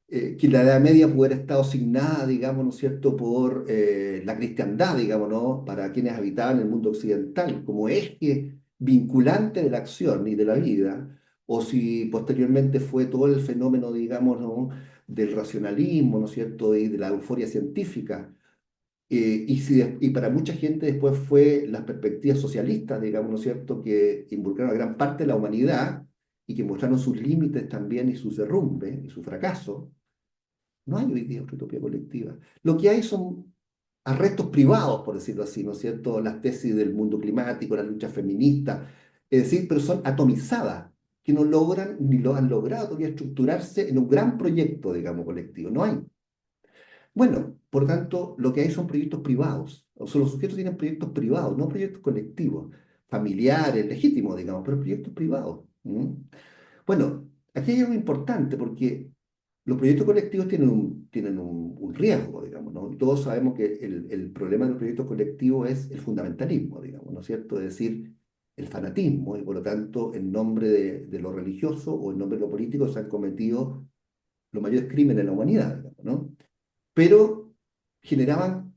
que en la Edad Media pudo haber estado asignada, digamos, ¿no es cierto?, por la cristiandad, digamos, ¿no?, para quienes habitaban el mundo occidental, como eje vinculante de la acción y de la vida, o si posteriormente fue todo el fenómeno, digamos, ¿no?, del racionalismo, ¿no es cierto?, y de la euforia científica. Y para mucha gente después fue las perspectivas socialistas, digamos, ¿no es cierto?, que involucraron a gran parte de la humanidad y que mostraron sus límites también y sus derrumbes y su fracaso. No hay hoy día otra utopía colectiva. Lo que hay son arrestos privados, por decirlo así, ¿no es cierto?, las tesis del mundo climático, la lucha feminista, es decir, pero son atomizadas, que no logran ni lo han logrado todavía estructurarse en un gran proyecto, digamos, colectivo. No hay. Bueno, por tanto, lo que hay son proyectos privados. O sea, los sujetos tienen proyectos privados, no proyectos colectivos, familiares, legítimos, digamos, pero proyectos privados. ¿Mm? Bueno, aquí hay algo importante porque los proyectos colectivos tienen un riesgo, digamos, ¿no? Y todos sabemos que el problema de los proyectos colectivos es el fundamentalismo, digamos, ¿no es cierto? Es decir, el fanatismo, y por lo tanto, en nombre de lo religioso o en nombre de lo político se han cometido los mayores crímenes en la humanidad, digamos, ¿no? Pero generaban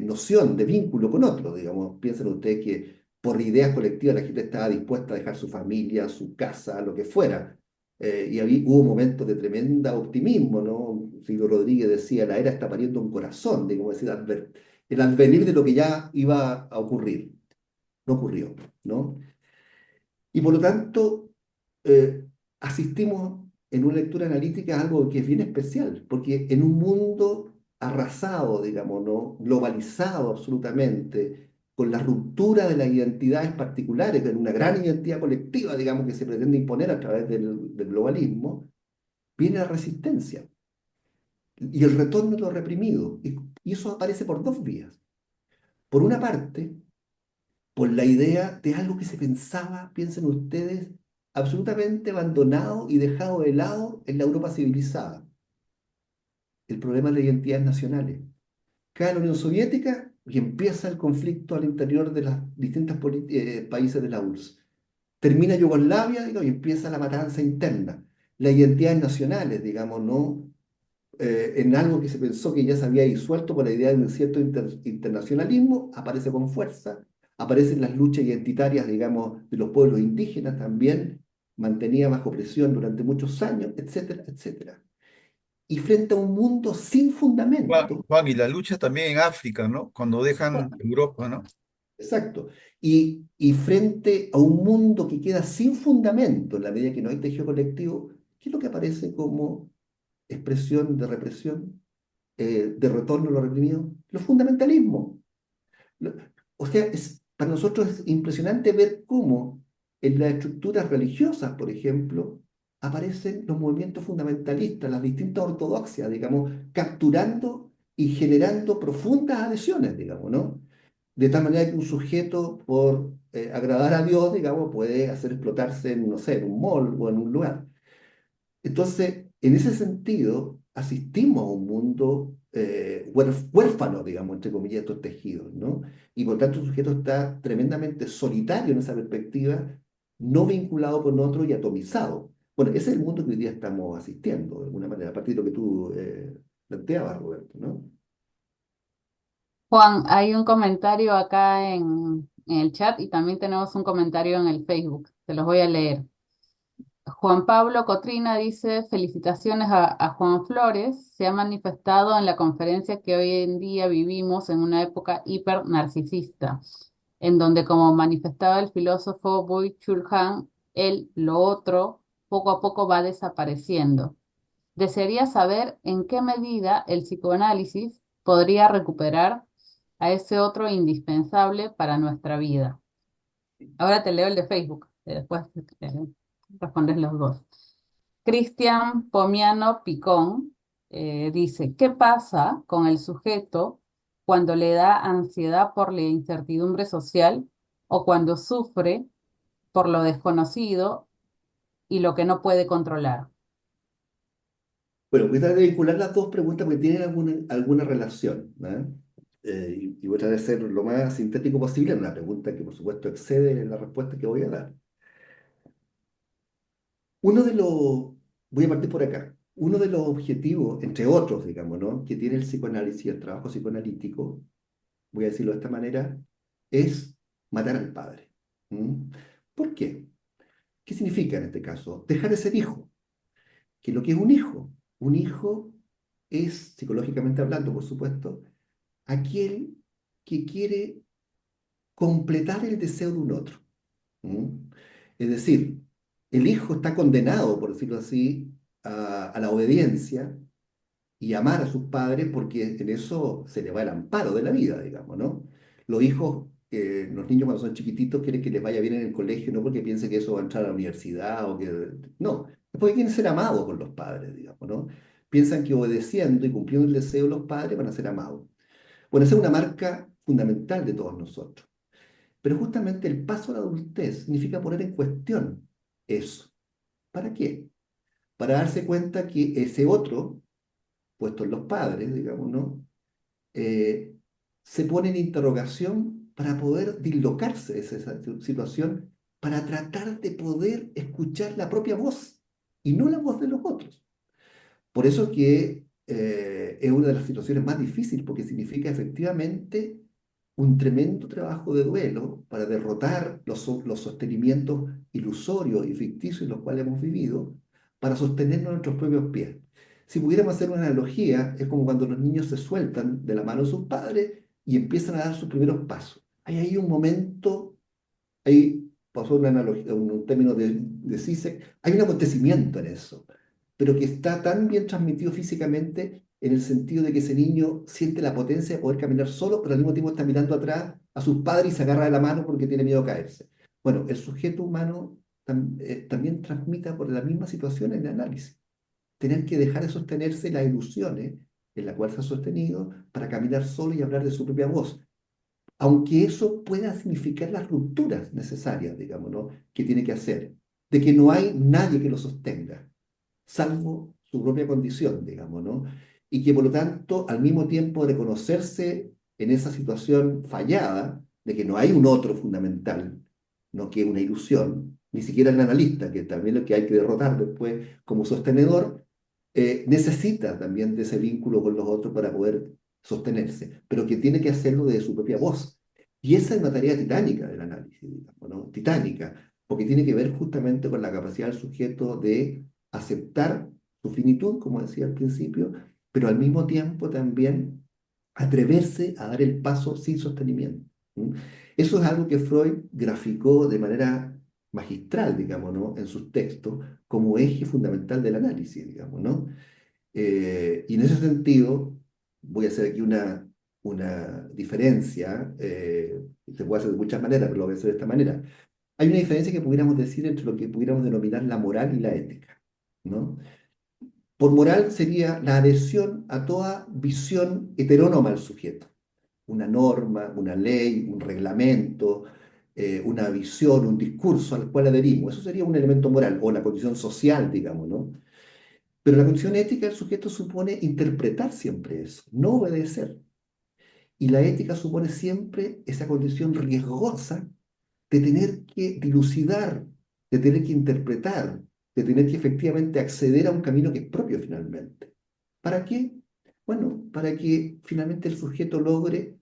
noción de vínculo con otros, digamos. Piensen ustedes que por ideas colectivas la gente estaba dispuesta a dejar su familia, su casa, lo que fuera. Hubo momentos de tremenda optimismo, ¿no? Silvio Rodríguez decía, la era está pariendo un corazón, de como decir, el advenir de lo que ya iba a ocurrir. No ocurrió, ¿no? Y por lo tanto, eh, asistimos en una lectura analítica a algo que es bien especial, porque en un mundo arrasado, digamos, ¿no?, globalizado absolutamente, con la ruptura de las identidades particulares, con una gran identidad colectiva, digamos, que se pretende imponer a través del globalismo, viene la resistencia y el retorno de lo reprimido. Y eso aparece por dos vías. Por una parte, por la idea de algo que se pensaba, piensen ustedes, absolutamente abandonado y dejado de lado en la Europa civilizada. El problema de las identidades nacionales. Cae la Unión Soviética y empieza el conflicto al interior de los distintos países de la URSS. Termina Yugoslavia, digamos, y empieza la matanza interna. Las identidades nacionales, digamos, ¿no? En algo que se pensó que ya se había disuelto por la idea de un cierto internacionalismo, aparece con fuerza, aparecen las luchas identitarias, digamos, de los pueblos indígenas también, mantenida bajo presión durante muchos años, etcétera, etcétera. Y frente a un mundo sin Juan, fundamento, Juan, y la lucha también en África, ¿no? Cuando dejan Europa, ¿no? exacto, y frente a un mundo que queda sin fundamento en la medida que no hay tejido colectivo, ¿qué es lo que aparece como expresión de represión, de retorno a lo reprimido? Los fundamentalismos. Lo- O sea, para nosotros es impresionante ver cómo en las estructuras religiosas, por ejemplo, aparecen los movimientos fundamentalistas, las distintas ortodoxias, digamos, capturando y generando profundas adhesiones, digamos, ¿no? De tal manera que un sujeto, por agradar a Dios, digamos, puede hacer explotarse en, no sé, en un mall o en un lugar. Entonces, en ese sentido, asistimos a un mundo huérfano, digamos, entre comillas, estos tejidos, ¿no? Y por tanto, el sujeto está tremendamente solitario en esa perspectiva, no vinculado con otro y atomizado. Bueno, ese es el mundo que hoy día estamos asistiendo, de alguna manera, a partir de lo que tú planteabas, Roberto, ¿no? Juan, hay un comentario acá en el chat y también tenemos un comentario en el Facebook. Te los voy a leer. Juan Pablo Cotrina dice, felicitaciones a Juan Flores, se ha manifestado en la conferencia que hoy en día vivimos en una época hiper narcisista, en donde como manifestaba el filósofo Byung-Chul Han, el lo otro poco a poco va desapareciendo. Desearía saber en qué medida el psicoanálisis podría recuperar a ese otro indispensable para nuestra vida. Ahora te leo el de Facebook, y después respondes los dos. Cristian Pomiano Picón dice, ¿qué pasa con el sujeto cuando le da ansiedad por la incertidumbre social o cuando sufre por lo desconocido y lo que no puede controlar? Bueno, voy a tratar de vincular las dos preguntas porque tienen alguna relación, ¿no? Y voy a tratar de ser lo más sintético posible en una pregunta que, por supuesto, excede la respuesta que voy a dar. Uno de los, voy a partir por acá, uno de los objetivos, entre otros, digamos, ¿no? Que tiene el psicoanálisis, el trabajo psicoanalítico, voy a decirlo de esta manera, es matar al padre. ¿Mm? ¿Por qué? ¿Qué significa en este caso? Dejar de ser hijo. ¿Qué es lo que es un hijo? Un hijo es, psicológicamente hablando, por supuesto, aquel que quiere completar el deseo de un otro. ¿Mm? Es decir, el hijo está condenado, por decirlo así, a la obediencia y amar a sus padres porque en eso se le va el amparo de la vida, digamos, ¿no? Los hijos, los niños cuando son chiquititos quieren que les vaya bien en el colegio, no porque piensen que eso va a entrar a la universidad o que... No, es porque quieren ser amados por los padres, digamos, ¿no? Piensan que obedeciendo y cumpliendo el deseo de los padres van a ser amados. Bueno, esa es una marca fundamental de todos nosotros. Pero justamente el paso a la adultez significa poner en cuestión eso. ¿Para qué? Para darse cuenta que ese otro, puesto en los padres, digamos, ¿no? Eh, se pone en interrogación para poder dislocarse de esa situación, para tratar de poder escuchar la propia voz y no la voz de los otros. Por eso que es una de las situaciones más difíciles, porque significa efectivamente un tremendo trabajo de duelo para derrotar los sostenimientos ilusorios y ficticios en los cuales hemos vivido, para sostenernos en nuestros propios pies. Si pudiéramos hacer una analogía, es como cuando los niños se sueltan de la mano de sus padres y empiezan a dar sus primeros pasos. Hay ahí un momento, ahí pasó una analogía, un término de CISEC, hay un acontecimiento en eso, pero que está tan bien transmitido físicamente en el sentido de que ese niño siente la potencia de poder caminar solo, pero al mismo tiempo está mirando atrás a sus padres y se agarra de la mano porque tiene miedo a caerse. Bueno, el sujeto humano también transmita por la misma situación en el análisis. Tener que dejar de sostenerse las ilusiones en la cual se ha sostenido para caminar solo y hablar de su propia voz, aunque eso pueda significar las rupturas necesarias, digamos, ¿no? Que tiene que hacer, de que no hay nadie que lo sostenga, salvo su propia condición, digamos, ¿no? Y que por lo tanto, al mismo tiempo de reconocerse en esa situación fallada de que no hay un otro fundamental, no que es una ilusión, ni siquiera el analista, que también es lo que hay que derrotar después como sostenedor, necesita también de ese vínculo con los otros para poder sostenerse, pero que tiene que hacerlo de su propia voz. Y esa es una tarea titánica del análisis, digamos, ¿no? Titánica, porque tiene que ver justamente con la capacidad del sujeto de aceptar su finitud, como decía al principio, pero al mismo tiempo también atreverse a dar el paso sin sostenimiento. ¿Mm? Eso es algo que Freud graficó de manera magistral, digamos, ¿no? En sus textos, como eje fundamental del análisis, digamos, ¿no? Y en ese sentido, voy a hacer aquí una diferencia, se puede hacer de muchas maneras, pero lo voy a hacer de esta manera. Hay una diferencia que pudiéramos decir entre lo que pudiéramos denominar la moral y la ética, ¿no? Por moral sería la adhesión a toda visión heterónoma al sujeto, una norma, una ley, un reglamento, una visión, un discurso al cual adherimos. Eso sería un elemento moral o la condición social, digamos, ¿no? Pero la condición ética del sujeto supone interpretar siempre eso, no obedecer. Y la ética supone siempre esa condición riesgosa de tener que dilucidar, de tener que interpretar, de tener que efectivamente acceder a un camino que es propio finalmente. ¿Para qué? Bueno, para que finalmente el sujeto logre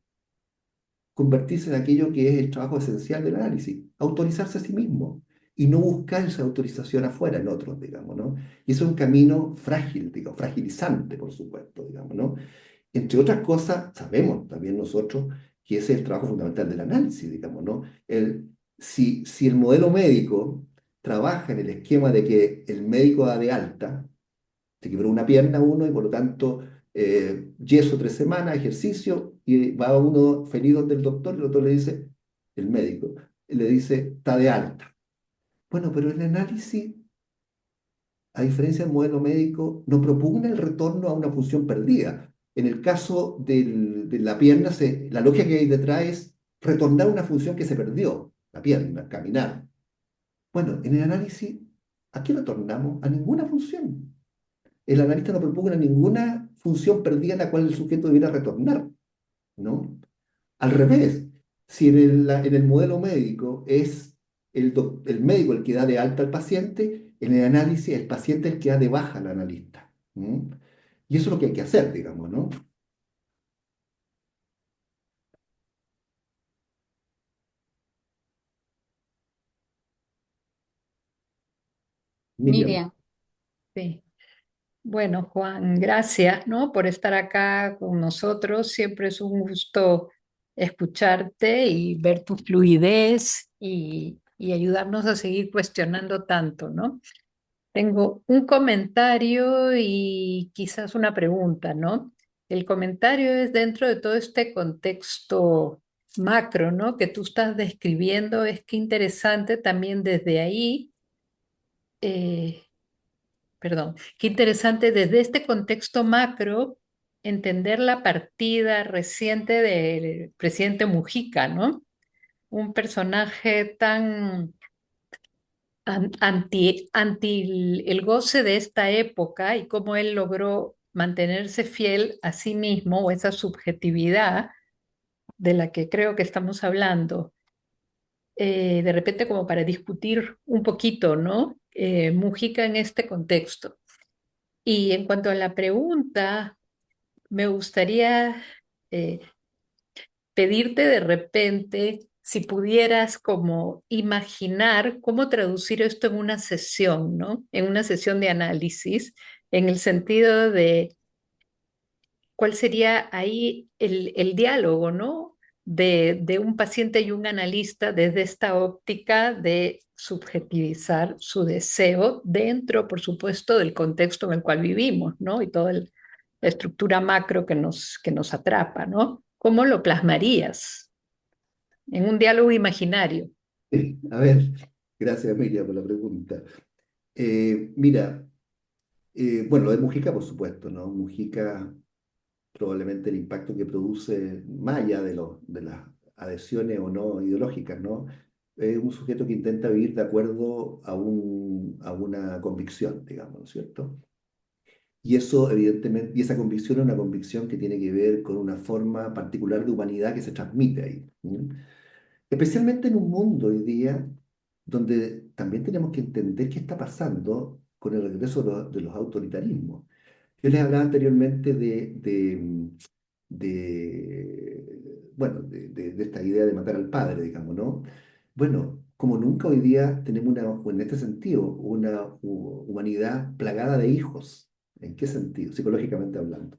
convertirse en aquello que es el trabajo esencial del análisis, autorizarse a sí mismo y no buscar esa autorización afuera en otros, digamos, ¿no? Y eso es un camino frágil, digo, fragilizante, por supuesto, digamos, ¿no? Entre otras cosas, sabemos también nosotros que ese es el trabajo fundamental del análisis, digamos, ¿no? Si el modelo médico trabaja en el esquema de que el médico da de alta, se quebró una pierna uno y por lo tanto yeso 3 semanas, ejercicio, y va uno feliz donde el doctor y el doctor le dice, el médico, le dice, está de alta. Bueno, pero el análisis, a diferencia del modelo médico, no propugna el retorno a una función perdida. En el caso de la pierna, la lógica que hay detrás es retornar a una función que se perdió, la pierna, caminar. Bueno, en el análisis, ¿a qué retornamos? A ninguna función. El analista no propugna ninguna función perdida a la cual el sujeto debiera retornar, ¿no? Al revés, si en el modelo médico es el médico el que da de alta al paciente, en el análisis el paciente es el que da de baja al analista. ¿Mm? Y eso es lo que hay que hacer, digamos, ¿no? Miriam. Miriam, Sí. Bueno, Juan, gracias, ¿no? Por estar acá con nosotros. Siempre es un gusto escucharte y ver tu fluidez y ayudarnos a seguir cuestionando tanto, ¿no? Tengo un comentario y quizás una pregunta, ¿no? El comentario es dentro de todo este contexto macro, ¿no? Que tú estás describiendo, es que interesante también desde ahí. eh, Perdón, qué interesante desde este contexto macro entender la partida reciente del presidente Mujica, ¿no? Un personaje tan anti el goce de esta época y cómo él logró mantenerse fiel a sí mismo o esa subjetividad de la que creo que estamos hablando. De repente como para discutir un poquito, ¿no? Mujica en este contexto. Y en cuanto a la pregunta, me gustaría eh, pedirte de repente si pudieras como imaginar cómo traducir esto en una sesión, ¿no? En una sesión de análisis, en el sentido de cuál sería ahí el diálogo, ¿no? De un paciente y un analista desde esta óptica de subjetivizar su deseo dentro, por supuesto, del contexto en el cual vivimos, ¿no? Y toda la estructura macro que nos atrapa, ¿no? ¿Cómo lo plasmarías en un diálogo imaginario? A ver, gracias Miriam por la pregunta. Mira, bueno, lo de Mujica, por supuesto, ¿no? Mujica probablemente el impacto que produce, más allá de las adhesiones o no ideológicas, ¿no? Es un sujeto que intenta vivir de acuerdo a una convicción, digamos, ¿no es cierto? Y eso, evidentemente, y esa convicción es una convicción que tiene que ver con una forma particular de humanidad que se transmite ahí. Especialmente en un mundo hoy día donde también tenemos que entender qué está pasando con el regreso de los autoritarismos. Yo les hablaba anteriormente bueno, de esta idea de matar al padre, digamos, ¿no? Bueno, como nunca hoy día tenemos en este sentido, una humanidad plagada de hijos. ¿En qué sentido? Psicológicamente hablando.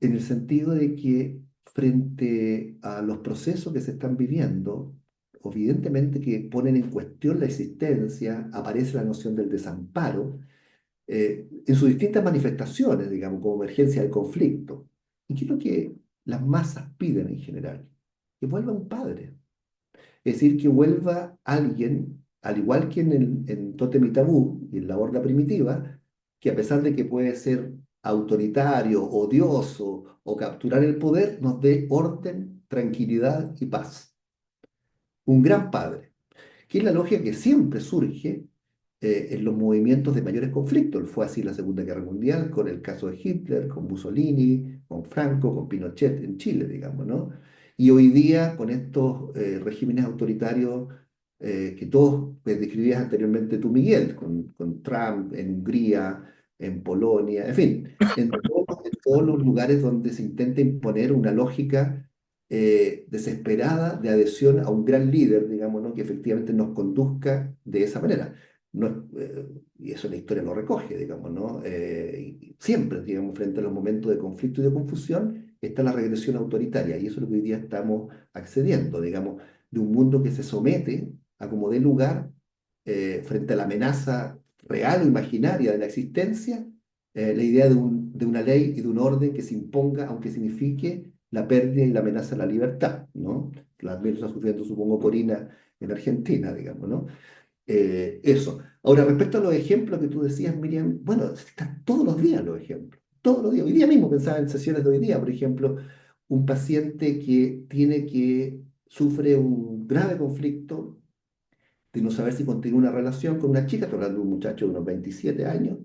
En el sentido de que frente a los procesos que se están viviendo, evidentemente que ponen en cuestión la existencia, aparece la noción del desamparo, en sus distintas manifestaciones, digamos, como emergencia del conflicto. ¿Y qué es lo que las masas piden en general? Que vuelva un padre. Es decir, que vuelva alguien, al igual que en Tótem y Tabú y en la Horda Primitiva, que a pesar de que puede ser autoritario, odioso o capturar el poder, nos dé orden, tranquilidad y paz. Un gran padre, que es la lógica que siempre surge en los movimientos de mayores conflictos. Fue así en la Segunda Guerra Mundial, con el caso de Hitler, con Mussolini, con Franco, con Pinochet en Chile, digamos, ¿no? Y hoy día, con estos regímenes autoritarios que todos describías anteriormente tú, Miguel, con Trump en Hungría, en Polonia, en fin, en todos los lugares donde se intenta imponer una lógica desesperada de adhesión a un gran líder, digamos, ¿no? Que efectivamente nos conduzca de esa manera. No, y eso la historia lo recoge, digamos, ¿no? Y siempre, digamos, frente a los momentos de conflicto y de confusión, está la regresión autoritaria, y eso es lo que hoy día estamos accediendo, digamos, de un mundo que se somete a como dé lugar frente a la amenaza real o imaginaria de la existencia, la idea de una ley y de un orden que se imponga, aunque signifique la pérdida y la amenaza a la libertad, ¿no? La misma está sufriendo, supongo, Corina en Argentina, digamos, ¿no? Eso. Ahora, respecto a los ejemplos que tú decías, Miriam, bueno, están todos los días los ejemplos, todos los días. Hoy día mismo pensaba en sesiones de hoy día, por ejemplo, un paciente que sufre un grave conflicto de no saber si continúa una relación con una chica, estoy hablando de un muchacho de unos 27 años,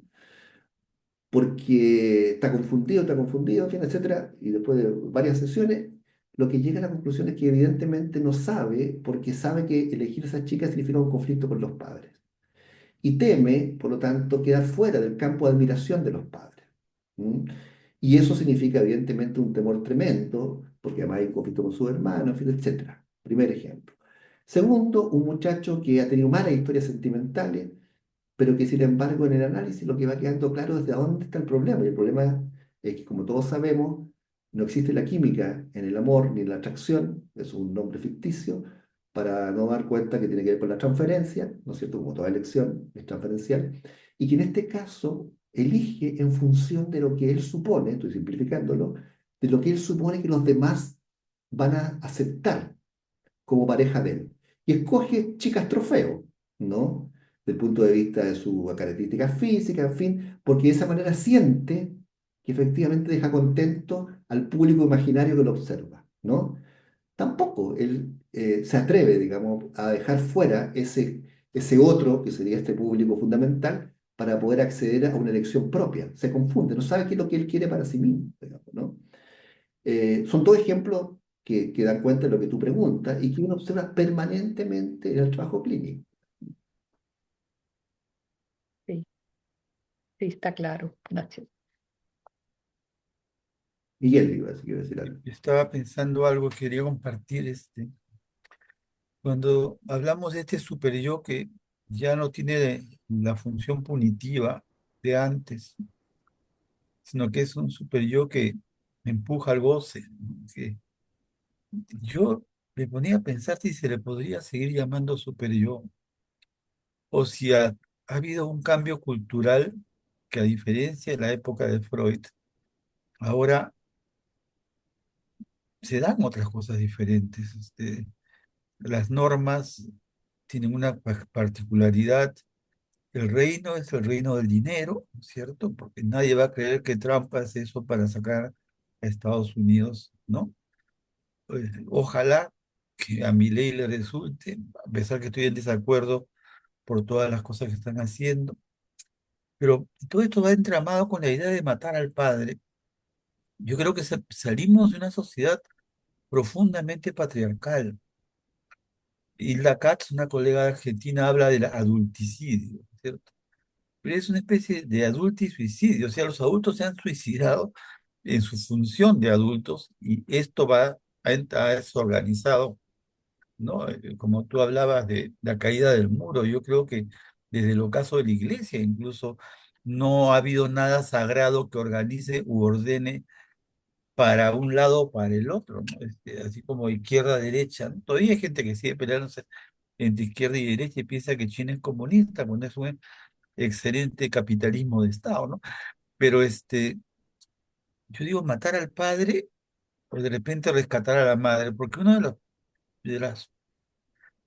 porque está confundido, en fin, etcétera, y después de varias sesiones, lo que llega a la conclusión es que evidentemente no sabe, porque sabe que elegir a esa chica significa un conflicto con los padres. Y teme, por lo tanto, quedar fuera del campo de admiración de los padres. ¿Mm? Y eso significa, evidentemente, un temor tremendo, porque además hay un conflicto con su hermano, en fin, etcétera. Primer ejemplo. Segundo, un muchacho que ha tenido malas historias sentimentales, pero que sin embargo en el análisis lo que va quedando claro es de dónde está el problema. Y el problema es que, como todos sabemos, no existe la química en el amor ni en la atracción, es un nombre ficticio, para no dar cuenta que tiene que ver con la transferencia, ¿no es cierto? Como toda elección es transferencial, y que en este caso elige en función de lo que él supone, estoy simplificándolo, de lo que él supone que los demás van a aceptar como pareja de él. Y escoge chicas trofeo, ¿no? Del punto de vista de sus características físicas, en fin, porque de esa manera siente que efectivamente deja contento al público imaginario que lo observa, ¿no? Tampoco él se atreve, digamos, a dejar fuera ese otro, que sería este público fundamental, para poder acceder a una elección propia. Se confunde, no sabe qué es lo que él quiere para sí mismo, digamos, ¿no? Son dos ejemplos que dan cuenta de lo que tú preguntas y que uno observa permanentemente en el trabajo clínico. Sí, sí, está claro. Gracias. Miguel, digo, si quiero decir algo. Yo estaba pensando algo, quería compartir cuando hablamos de este super yo que ya no tiene la función punitiva de antes, sino que es un super yo que empuja al goce, ¿no? Que yo me ponía a pensar si se le podría seguir llamando super yo, o si ha habido un cambio cultural que, a diferencia de la época de Freud, ahora se dan otras cosas diferentes. Las normas tienen una particularidad. El reino es el reino del dinero, ¿no es cierto? Porque nadie va a creer que Trump hace eso para sacar a Estados Unidos, ¿no? Ojalá que a mi ley le resulte, a pesar que estoy en desacuerdo por todas las cosas que están haciendo. Pero todo esto va entramado con la idea de matar al padre. Yo creo que salimos de una sociedad profundamente patriarcal. Hilda Katz, una colega argentina, habla del adulticidio, ¿cierto? Pero es una especie de adultisuicidio, o sea, los adultos se han suicidado en su función de adultos y esto va a desorganizado, ¿no? Como tú hablabas de la caída del muro, yo creo que desde el ocaso de la iglesia incluso no ha habido nada sagrado que organice u ordene para un lado o para el otro, ¿no? Así como izquierda-derecha, ¿no? Todavía hay gente que sigue peleándose entre izquierda y derecha y piensa que China es comunista, cuando es un excelente capitalismo de Estado, ¿no? Pero yo digo matar al padre o de repente rescatar a la madre, porque una de las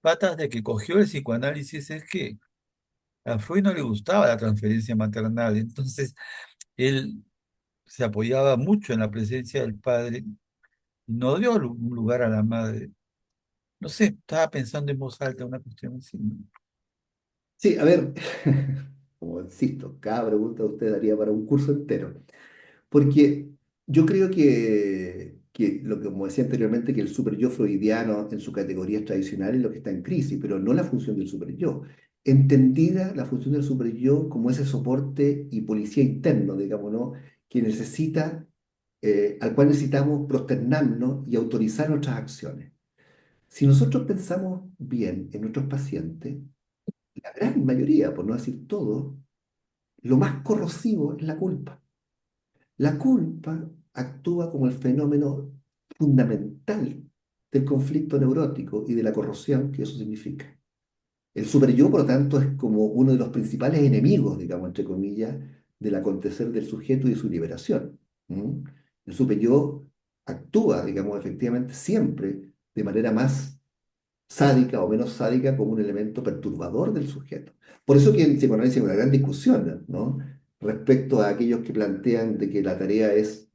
patas de que cogió el psicoanálisis es que a Freud no le gustaba la transferencia maternal, entonces él se apoyaba mucho en la presencia del padre, no dio un lugar a la madre. No sé, estaba pensando en voz alta una cuestión así, ¿no? Sí, a ver, como insisto, cada pregunta de usted daría para un curso entero. Porque yo creo que lo que, como decía anteriormente, que el superyo freudiano en su categoría tradicional es lo que está en crisis, pero no la función del superyo. Entendida la función del superyo como ese soporte y policía interno, digamos, ¿no? Que necesita, al cual necesitamos prosternarnos y autorizar nuestras acciones. Si nosotros pensamos bien en nuestros pacientes, la gran mayoría, por no decir todo, lo más corrosivo es la culpa. La culpa actúa como el fenómeno fundamental del conflicto neurótico y de la corrosión que eso significa. El superyo, por lo tanto, es como uno de los principales enemigos, digamos, entre comillas, del acontecer del sujeto y de su liberación. ¿Mm? El superyo actúa, digamos, efectivamente siempre de manera más sádica o menos sádica como un elemento perturbador del sujeto. Por eso que en psicoanálisis hay una gran discusión, ¿no? Respecto a aquellos que plantean de que la tarea es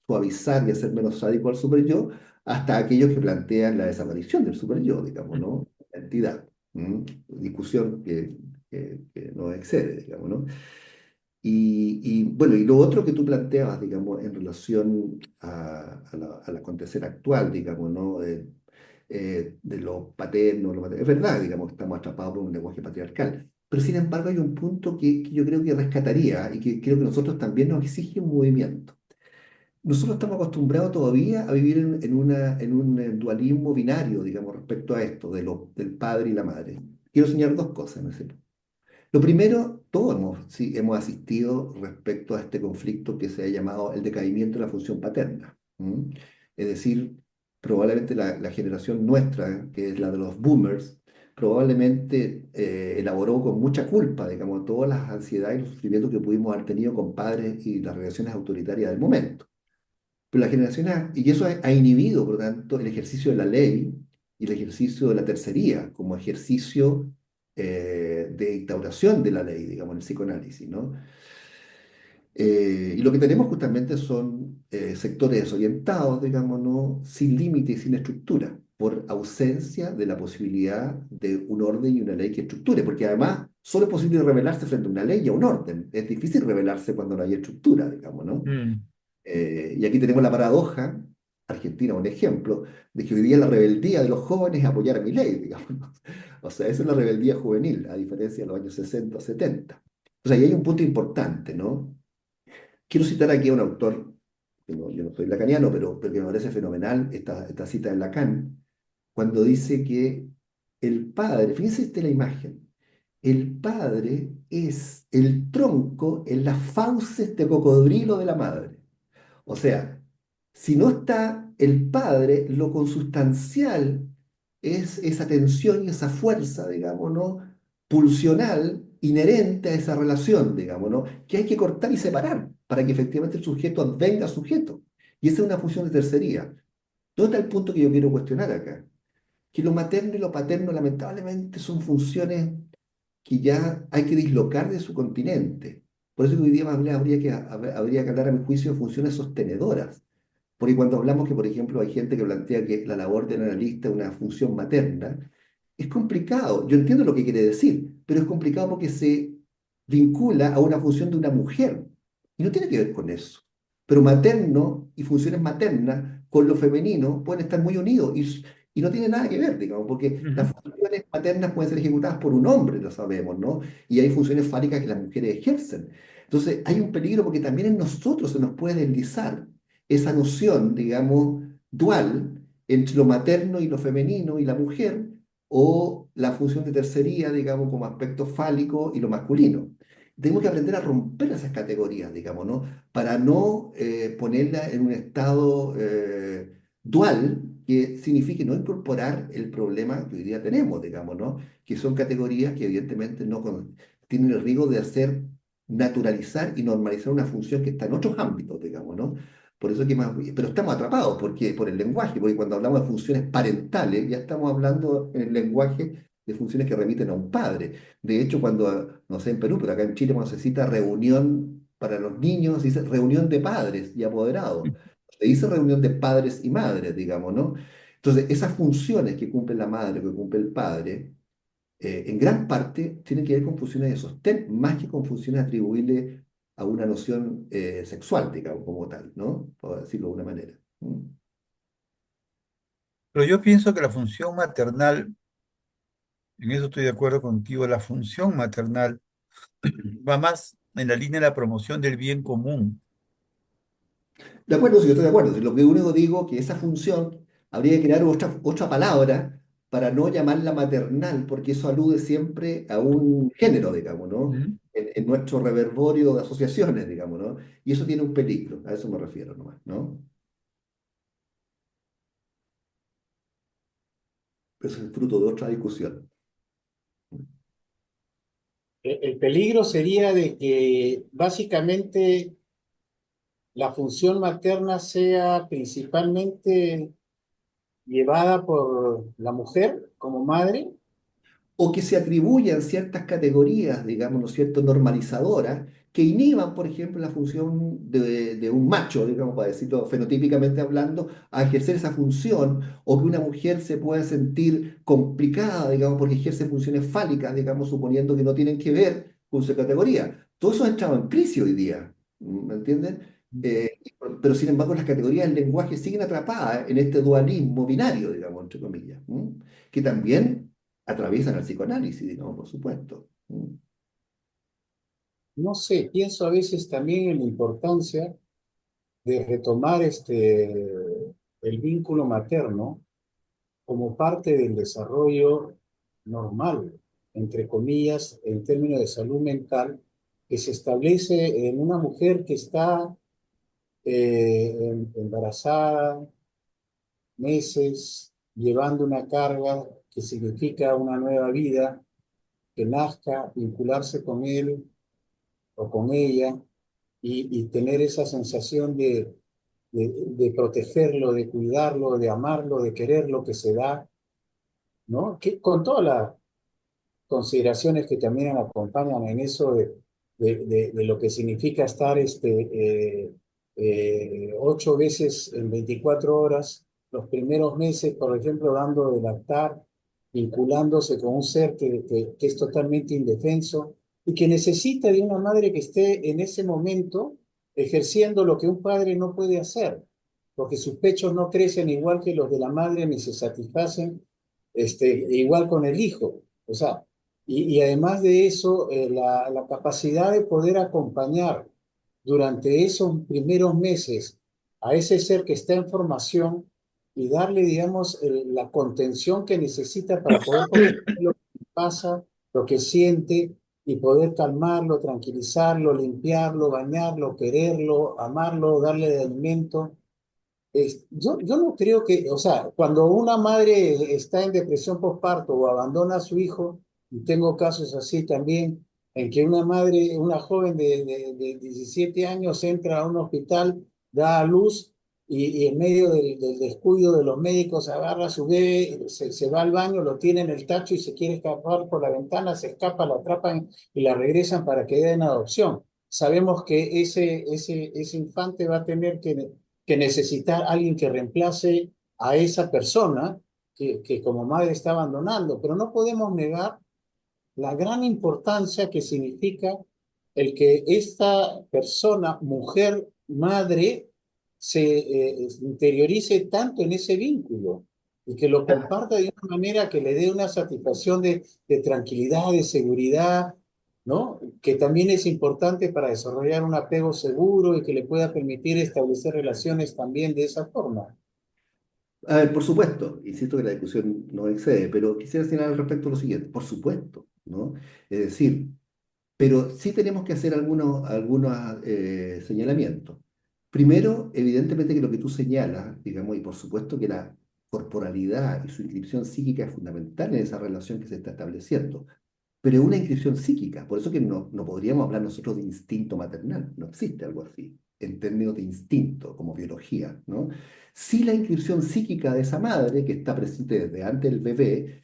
suavizar y hacer menos sádico al superyo, hasta aquellos que plantean la desaparición del superyo, digamos, ¿no? La entidad. ¿Mm? Discusión que no excede, digamos, ¿no? Bueno, y lo otro que tú planteabas, digamos, en relación al acontecer actual, digamos, ¿no? De lo paterno, es verdad, digamos, que estamos atrapados por un lenguaje patriarcal. Pero sin embargo hay un punto que yo creo que rescataría y que creo que nosotros también nos exige un movimiento. Nosotros estamos acostumbrados todavía a vivir en un dualismo binario, digamos, respecto a esto, del padre y la madre. Quiero señalar dos cosas, ¿no es cierto? Lo primero, todos sí, hemos asistido respecto a este conflicto que se ha llamado el decaimiento de la función paterna. ¿M? Es decir, probablemente la generación nuestra, que es la de los boomers, probablemente elaboró con mucha culpa, digamos, todas las ansiedades y los sufrimientos que pudimos haber tenido con padres y las relaciones autoritarias del momento. Pero la generación A, y eso ha inhibido, por lo tanto, el ejercicio de la ley y el ejercicio de la tercería como ejercicio de instauración de la ley, digamos, en el psicoanálisis, ¿no? Y lo que tenemos justamente son sectores desorientados, digamos, ¿no? Sin límite y sin estructura, por ausencia de la posibilidad de un orden y una ley que estructure, porque además solo es posible rebelarse frente a una ley y a un orden. Es difícil rebelarse cuando no hay estructura, digamos, ¿no? Mm. Y aquí tenemos la paradoja, Argentina, un ejemplo, de que hoy día la rebeldía de los jóvenes es apoyar a Milei, digamos, ¿no? O sea, esa es la rebeldía juvenil, a diferencia de los años 60 o 70. O sea, ahí hay un punto importante, ¿no? Quiero citar aquí a un autor, que yo no soy lacaniano, pero que me parece fenomenal esta cita de Lacan, cuando dice que el padre, fíjense esta la imagen, el padre es el tronco en las fauces de cocodrilo de la madre. O sea, si no está el padre, lo consustancial es esa tensión y esa fuerza, digamos, ¿no? Pulsional inherente a esa relación, digamos, ¿no? Que hay que cortar y separar para que efectivamente el sujeto advenga sujeto. Y esa es una función de tercería. ¿Dónde está el punto que yo quiero cuestionar acá? Que lo materno y lo paterno lamentablemente son funciones que ya hay que dislocar de su continente. Por eso que hoy día más bien habría que hablar, a mi juicio, de funciones sostenedoras. Porque cuando hablamos que, por ejemplo, hay gente que plantea que la labor del analista es una función materna, es complicado. Yo entiendo lo que quiere decir, pero es complicado porque se vincula a una función de una mujer. Y no tiene que ver con eso. Pero materno y funciones maternas con lo femenino pueden estar muy unidos y no tiene nada que ver, digamos, porque las Ujú. funciones maternas pueden ser ejecutadas por un hombre, lo sabemos, ¿no? Y hay funciones fálicas que las mujeres ejercen. Entonces, hay un peligro porque también en nosotros se nos puede deslizar esa noción, digamos, dual entre lo materno y lo femenino y la mujer, o la función de tercería, digamos, como aspecto fálico y lo masculino. Tenemos que aprender a romper esas categorías, digamos, ¿no? Para no ponerla en un estado dual que signifique no incorporar el problema que hoy día tenemos, digamos, ¿no? Que son categorías que evidentemente no tienen el riesgo de hacer naturalizar y normalizar una función que está en otros ámbitos, digamos, ¿no? Por eso que más, pero estamos atrapados porque, por el lenguaje, porque cuando hablamos de funciones parentales, ya estamos hablando en el lenguaje de funciones que remiten a un padre. De hecho, cuando, no sé en Perú, pero acá en Chile, cuando se cita reunión para los niños, se dice reunión de padres y apoderados. Se dice reunión de padres y madres, digamos, ¿no? Entonces, esas funciones que cumple la madre, que cumple el padre, en gran parte tienen que ver con funciones de sostén, más que con funciones atribuibles a una noción sexual, digamos, como tal, ¿no? Por decirlo de alguna manera. ¿Mm? Pero yo pienso que la función maternal, en eso estoy de acuerdo contigo, la función maternal va más en la línea de la promoción del bien común. De acuerdo, sí, yo estoy de acuerdo. Si lo que único digo que esa función habría que crear otra palabra para no llamarla maternal, porque eso alude siempre a un género, digamos, ¿no? Ujú. En nuestro repertorio de asociaciones, digamos, ¿no? Y eso tiene un peligro, a eso me refiero nomás, ¿no? Eso es fruto de otra discusión. El peligro sería de que básicamente la función materna sea principalmente llevada por la mujer como madre. O que se atribuyan ciertas categorías, digamos, ¿no es cierto?, normalizadoras, que inhiban, por ejemplo, la función de un macho, digamos, para decirlo fenotípicamente hablando, a ejercer esa función, o que una mujer se pueda sentir complicada, digamos, porque ejerce funciones fálicas, digamos, suponiendo que no tienen que ver con su categoría. Todo eso ha entrado en crisis hoy día, ¿me entienden? Eh, pero sin embargo, las categorías del lenguaje siguen atrapadas en este dualismo binario, digamos, entre comillas, ¿m? Que también atraviesan el psicoanálisis, digamos, por supuesto. ¿M? No sé, pienso a veces también en la importancia de retomar el vínculo materno como parte del desarrollo normal, entre comillas, en términos de salud mental, que se establece en una mujer que está embarazada, meses, llevando una carga que significa una nueva vida, que nazca, vincularse con él o con ella y tener esa sensación de protegerlo, de cuidarlo, de amarlo, de quererlo que se da, ¿no? Que, con todas las consideraciones que también acompañan en eso de lo que significa estar 8 veces en 24 horas, los primeros meses, por ejemplo, dando de lactar, vinculándose con un ser que es totalmente indefenso y que necesita de una madre que esté en ese momento ejerciendo lo que un padre no puede hacer, porque sus pechos no crecen igual que los de la madre ni se satisfacen igual con el hijo. O sea, y además de eso, la capacidad de poder acompañar durante esos primeros meses a ese ser que está en formación y darle, digamos, la contención que necesita para poder comprender lo que pasa, lo que siente y poder calmarlo, tranquilizarlo, limpiarlo, bañarlo, quererlo, amarlo, darle de alimento. Yo no creo que, o sea, cuando una madre está en depresión postparto o abandona a su hijo, y tengo casos así también, en que una madre, una joven de 17 años entra a un hospital, da a luz y en medio del descuido de los médicos agarra a su bebé, se va al baño, lo tiene en el tacho y se quiere escapar por la ventana, se escapa, la atrapan y la regresan para que dé en adopción. Sabemos que ese infante va a tener que necesitar alguien que reemplace a esa persona que como madre está abandonando, pero no podemos negar la gran importancia que significa el que esta persona, mujer, madre, se interiorice tanto en ese vínculo y que lo comparta de una manera que le dé una satisfacción de tranquilidad, de seguridad, ¿no? Que también es importante para desarrollar un apego seguro y que le pueda permitir establecer relaciones también de esa forma. A ver, por supuesto, insisto que la discusión no excede, pero quisiera señalar al respecto lo siguiente, por supuesto, ¿no? Es decir, pero sí tenemos que hacer algunos señalamientos. Primero, evidentemente que lo que tú señalas, digamos, y por supuesto que la corporalidad y su inscripción psíquica es fundamental en esa relación que se está estableciendo, pero es una inscripción psíquica, por eso que no podríamos hablar nosotros de instinto maternal, no existe algo así, en términos de instinto, como biología, ¿no? Sí la inscripción psíquica de esa madre, que está presente desde antes del bebé,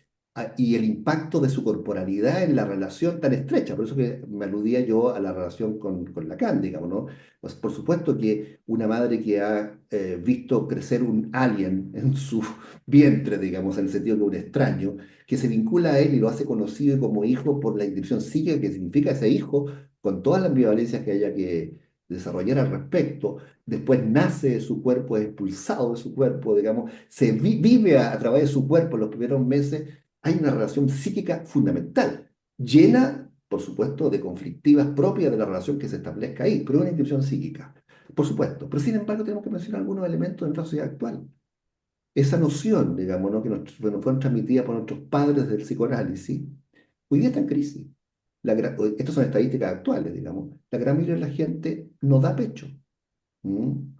y el impacto de su corporalidad en la relación tan estrecha, por eso que me aludía yo a la relación con Lacan, digamos, ¿no? Pues por supuesto que una madre que ha visto crecer un alien en su vientre, digamos, en el sentido de un extraño, que se vincula a él y lo hace conocido como hijo por la inscripción psíquica que significa ese hijo, con todas las ambivalencias que haya que desarrollar al respecto. Después nace de su cuerpo, es expulsado de su cuerpo, digamos, vive a través de su cuerpo en los primeros meses. Hay una relación psíquica fundamental, llena, por supuesto, de conflictivas propias de la relación que se establezca ahí, pero una inscripción psíquica, por supuesto. Pero sin embargo, tenemos que mencionar algunos elementos de la sociedad actual. Esa noción, digamos, ¿no? Bueno, fueron transmitidas por nuestros padres del psicoanálisis, hoy día está en crisis. Estas son estadísticas actuales, digamos. La gran mayoría de la gente no da pecho. ¿Mm?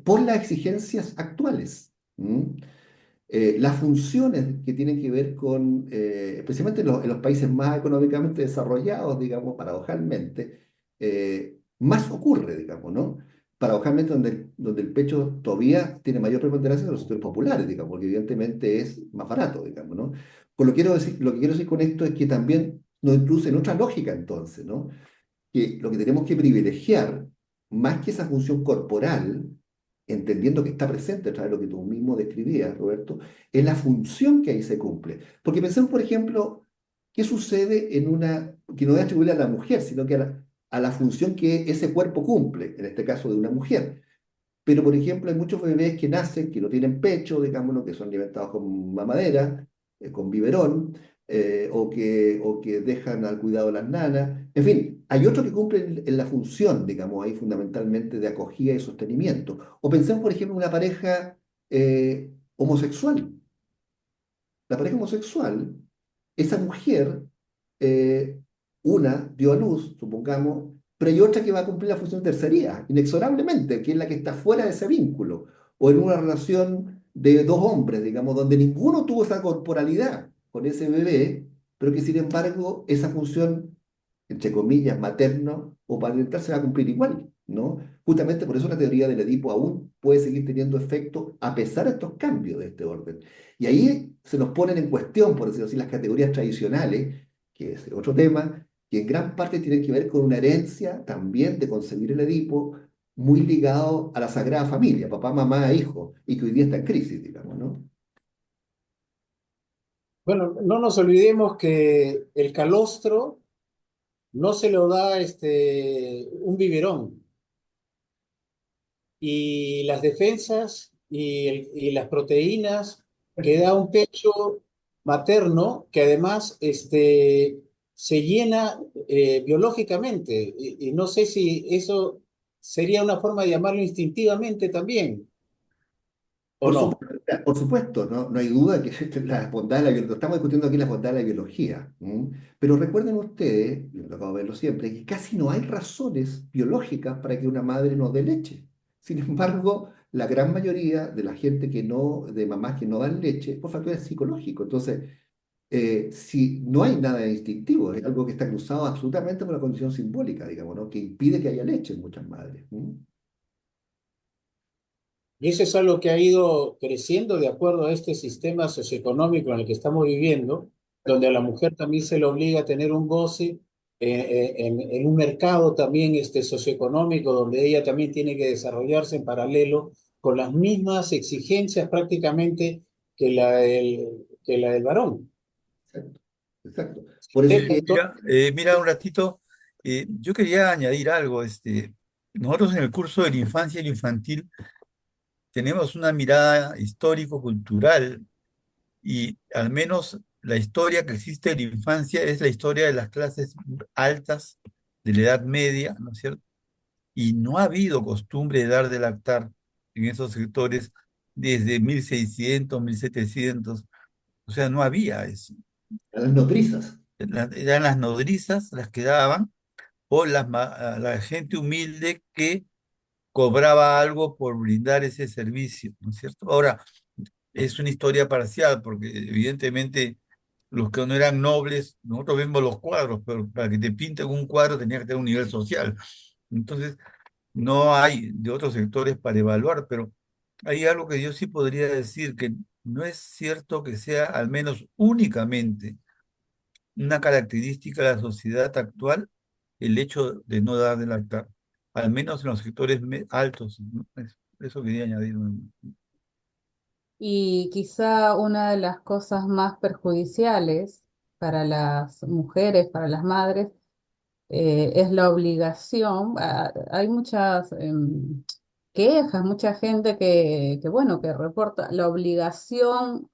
Por las exigencias actuales. ¿Mm? Las funciones que tienen que ver con, especialmente en los países más económicamente desarrollados, digamos, paradojalmente, más ocurre, digamos, ¿no? Paradojalmente donde el pecho todavía tiene mayor preponderancia en los sectores populares, digamos, porque evidentemente es más barato, digamos, ¿no? Lo que quiero decir con esto es que también nos introduce en otra lógica entonces, ¿no? Que lo que tenemos que privilegiar, más que esa función corporal, entendiendo que está presente a través de lo que tú mismo describías, Roberto, es la función que ahí se cumple. Porque pensemos, por ejemplo, qué sucede que no es atribuible a la mujer, sino que a la función que ese cuerpo cumple, en este caso de una mujer. Pero, por ejemplo, hay muchos bebés que nacen, que no tienen pecho, digámoslo, que son alimentados con mamadera, con biberón, o que dejan al cuidado de las nanas. En fin, hay otros que cumplen en la función, digamos, ahí fundamentalmente de acogida y sostenimiento. O pensemos, por ejemplo, en una pareja homosexual. La pareja homosexual, esa mujer, eh, una dio a luz, supongamos, pero hay otra que va a cumplir la función de tercería, inexorablemente, que es la que está fuera de ese vínculo, o en una relación de dos hombres, digamos, donde ninguno tuvo esa corporalidad con ese bebé, pero que sin embargo esa función, entre comillas, materno o parental se va a cumplir igual, ¿no? Justamente por eso la teoría del Edipo aún puede seguir teniendo efecto a pesar de estos cambios de este orden. Y ahí se nos ponen en cuestión, por decirlo así, las categorías tradicionales, que es otro tema, que en gran parte tienen que ver con una herencia también de concebir el Edipo, muy ligado a la Sagrada Familia, papá, mamá, hijo, y que hoy día está en crisis, digamos, ¿no? Bueno, no nos olvidemos que el calostro no se lo da un biberón y las defensas y las proteínas que da un pecho materno que además se llena biológicamente y no sé si eso sería una forma de llamarlo instintivamente también o no. Por supuesto, no hay duda que la bondad de la biología, estamos discutiendo aquí la bondad de la biología, ¿m? Pero recuerden ustedes, y me acabo de verlo siempre, que casi no hay razones biológicas para que una madre no dé leche. Sin embargo, la gran mayoría de la gente de mamás que no dan leche, por factores psicológicos. Entonces, si no hay nada de instintivo, es algo que está cruzado absolutamente por la condición simbólica, digamos, ¿no? Que impide que haya leche en muchas madres. ¿M? Y eso es algo que ha ido creciendo de acuerdo a este sistema socioeconómico en el que estamos viviendo, donde a la mujer también se le obliga a tener un goce en un mercado también socioeconómico, donde ella también tiene que desarrollarse en paralelo con las mismas exigencias prácticamente que la del varón. Exacto, exacto. Por eso es que Mira, mira un ratito. Yo quería añadir algo. Nosotros en el curso de la infancia y el infantil tenemos una mirada histórico-cultural y al menos la historia que existe en la infancia es la historia de las clases altas de la Edad Media, ¿no es cierto? Y no ha habido costumbre de dar de lactar en esos sectores desde 1600, 1700. O sea, no había eso. A las nodrizas. Eran las nodrizas las que daban o la gente humilde que cobraba algo por brindar ese servicio, ¿no es cierto? Ahora, es una historia parcial, porque evidentemente los que no eran nobles, nosotros vemos los cuadros, pero para que te pinten un cuadro tenía que tener un nivel social. Entonces, no hay de otros sectores para evaluar, pero hay algo que yo sí podría decir, que no es cierto que sea al menos únicamente una característica de la sociedad actual el hecho de no dar de lactar, al menos en los sectores altos, ¿no? Eso quería añadir, ¿no? Y quizá una de las cosas más perjudiciales para las mujeres, para las madres, es la obligación. Hay muchas quejas, mucha gente bueno, que reporta la obligación,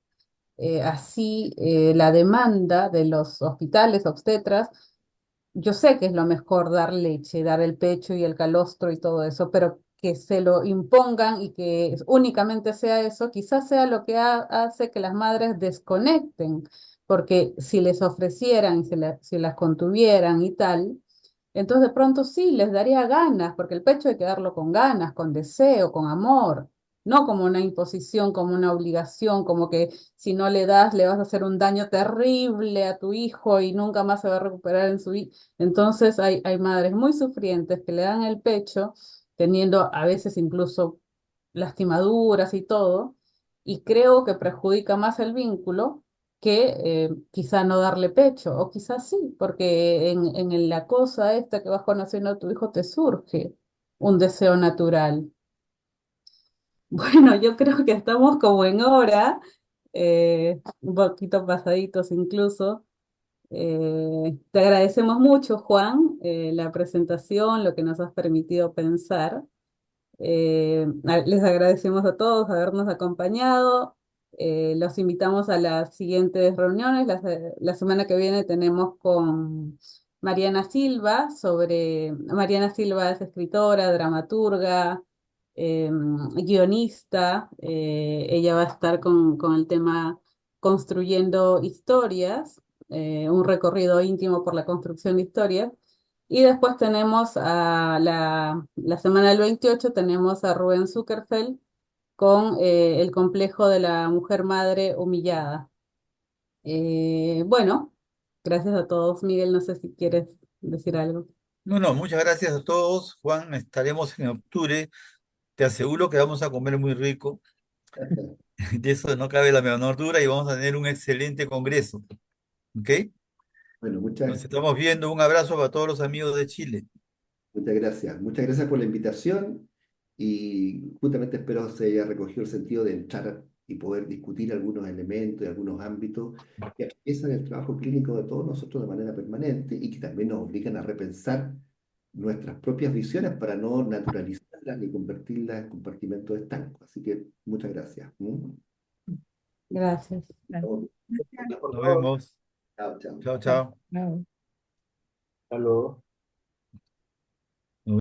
la demanda de los hospitales obstetras. Yo sé que es lo mejor dar leche, dar el pecho y el calostro y todo eso, pero que se lo impongan y que únicamente sea eso, quizás sea lo que hace que las madres desconecten, porque si les ofrecieran, si las contuvieran y tal, entonces de pronto sí les daría ganas, porque el pecho hay que darlo con ganas, con deseo, con amor, no como una imposición, como una obligación, como que si no le das le vas a hacer un daño terrible a tu hijo y nunca más se va a recuperar en su vida. Entonces hay madres muy sufrientes que le dan el pecho, teniendo a veces incluso lastimaduras y todo, y creo que perjudica más el vínculo que quizá no darle pecho, o quizás sí, porque en la cosa esta que vas conociendo a tu hijo te surge un deseo natural. Bueno, yo creo que estamos como en hora, un poquito pasaditos incluso. Te agradecemos mucho, Juan, la presentación, lo que nos has permitido pensar. Les agradecemos a todos habernos acompañado. Los invitamos a las siguientes reuniones. La semana que viene tenemos con Mariana Silva Mariana Silva es escritora, dramaturga, eh, guionista. Ella va a estar con el tema Construyendo Historias, un recorrido íntimo por la construcción de historias. Y después tenemos la semana del 28, tenemos a Rubén Zuckerfeld con el complejo de la mujer madre humillada. Bueno, gracias a todos. Miguel, no sé si quieres decir algo. No, no, muchas gracias a todos. Juan, estaremos en octubre. Te aseguro que vamos a comer muy rico. De eso no cabe la menor duda y vamos a tener un excelente congreso. ¿Ok? Bueno, Nos estamos viendo. Un abrazo para todos los amigos de Chile. muchas gracias. Muchas gracias por la invitación y justamente espero se haya recogido el sentido de entrar y poder discutir algunos elementos y algunos ámbitos que atraviesan el trabajo clínico de todos nosotros de manera permanente y que también nos obligan a repensar nuestras propias visiones para no naturalizarlas ni convertirlas en compartimentos estancos. Así que muchas gracias. ¿Mm? Gracias. Gracias por Nos todo. vemos. Chao, chao. Chao, chao. Chao. Hasta luego.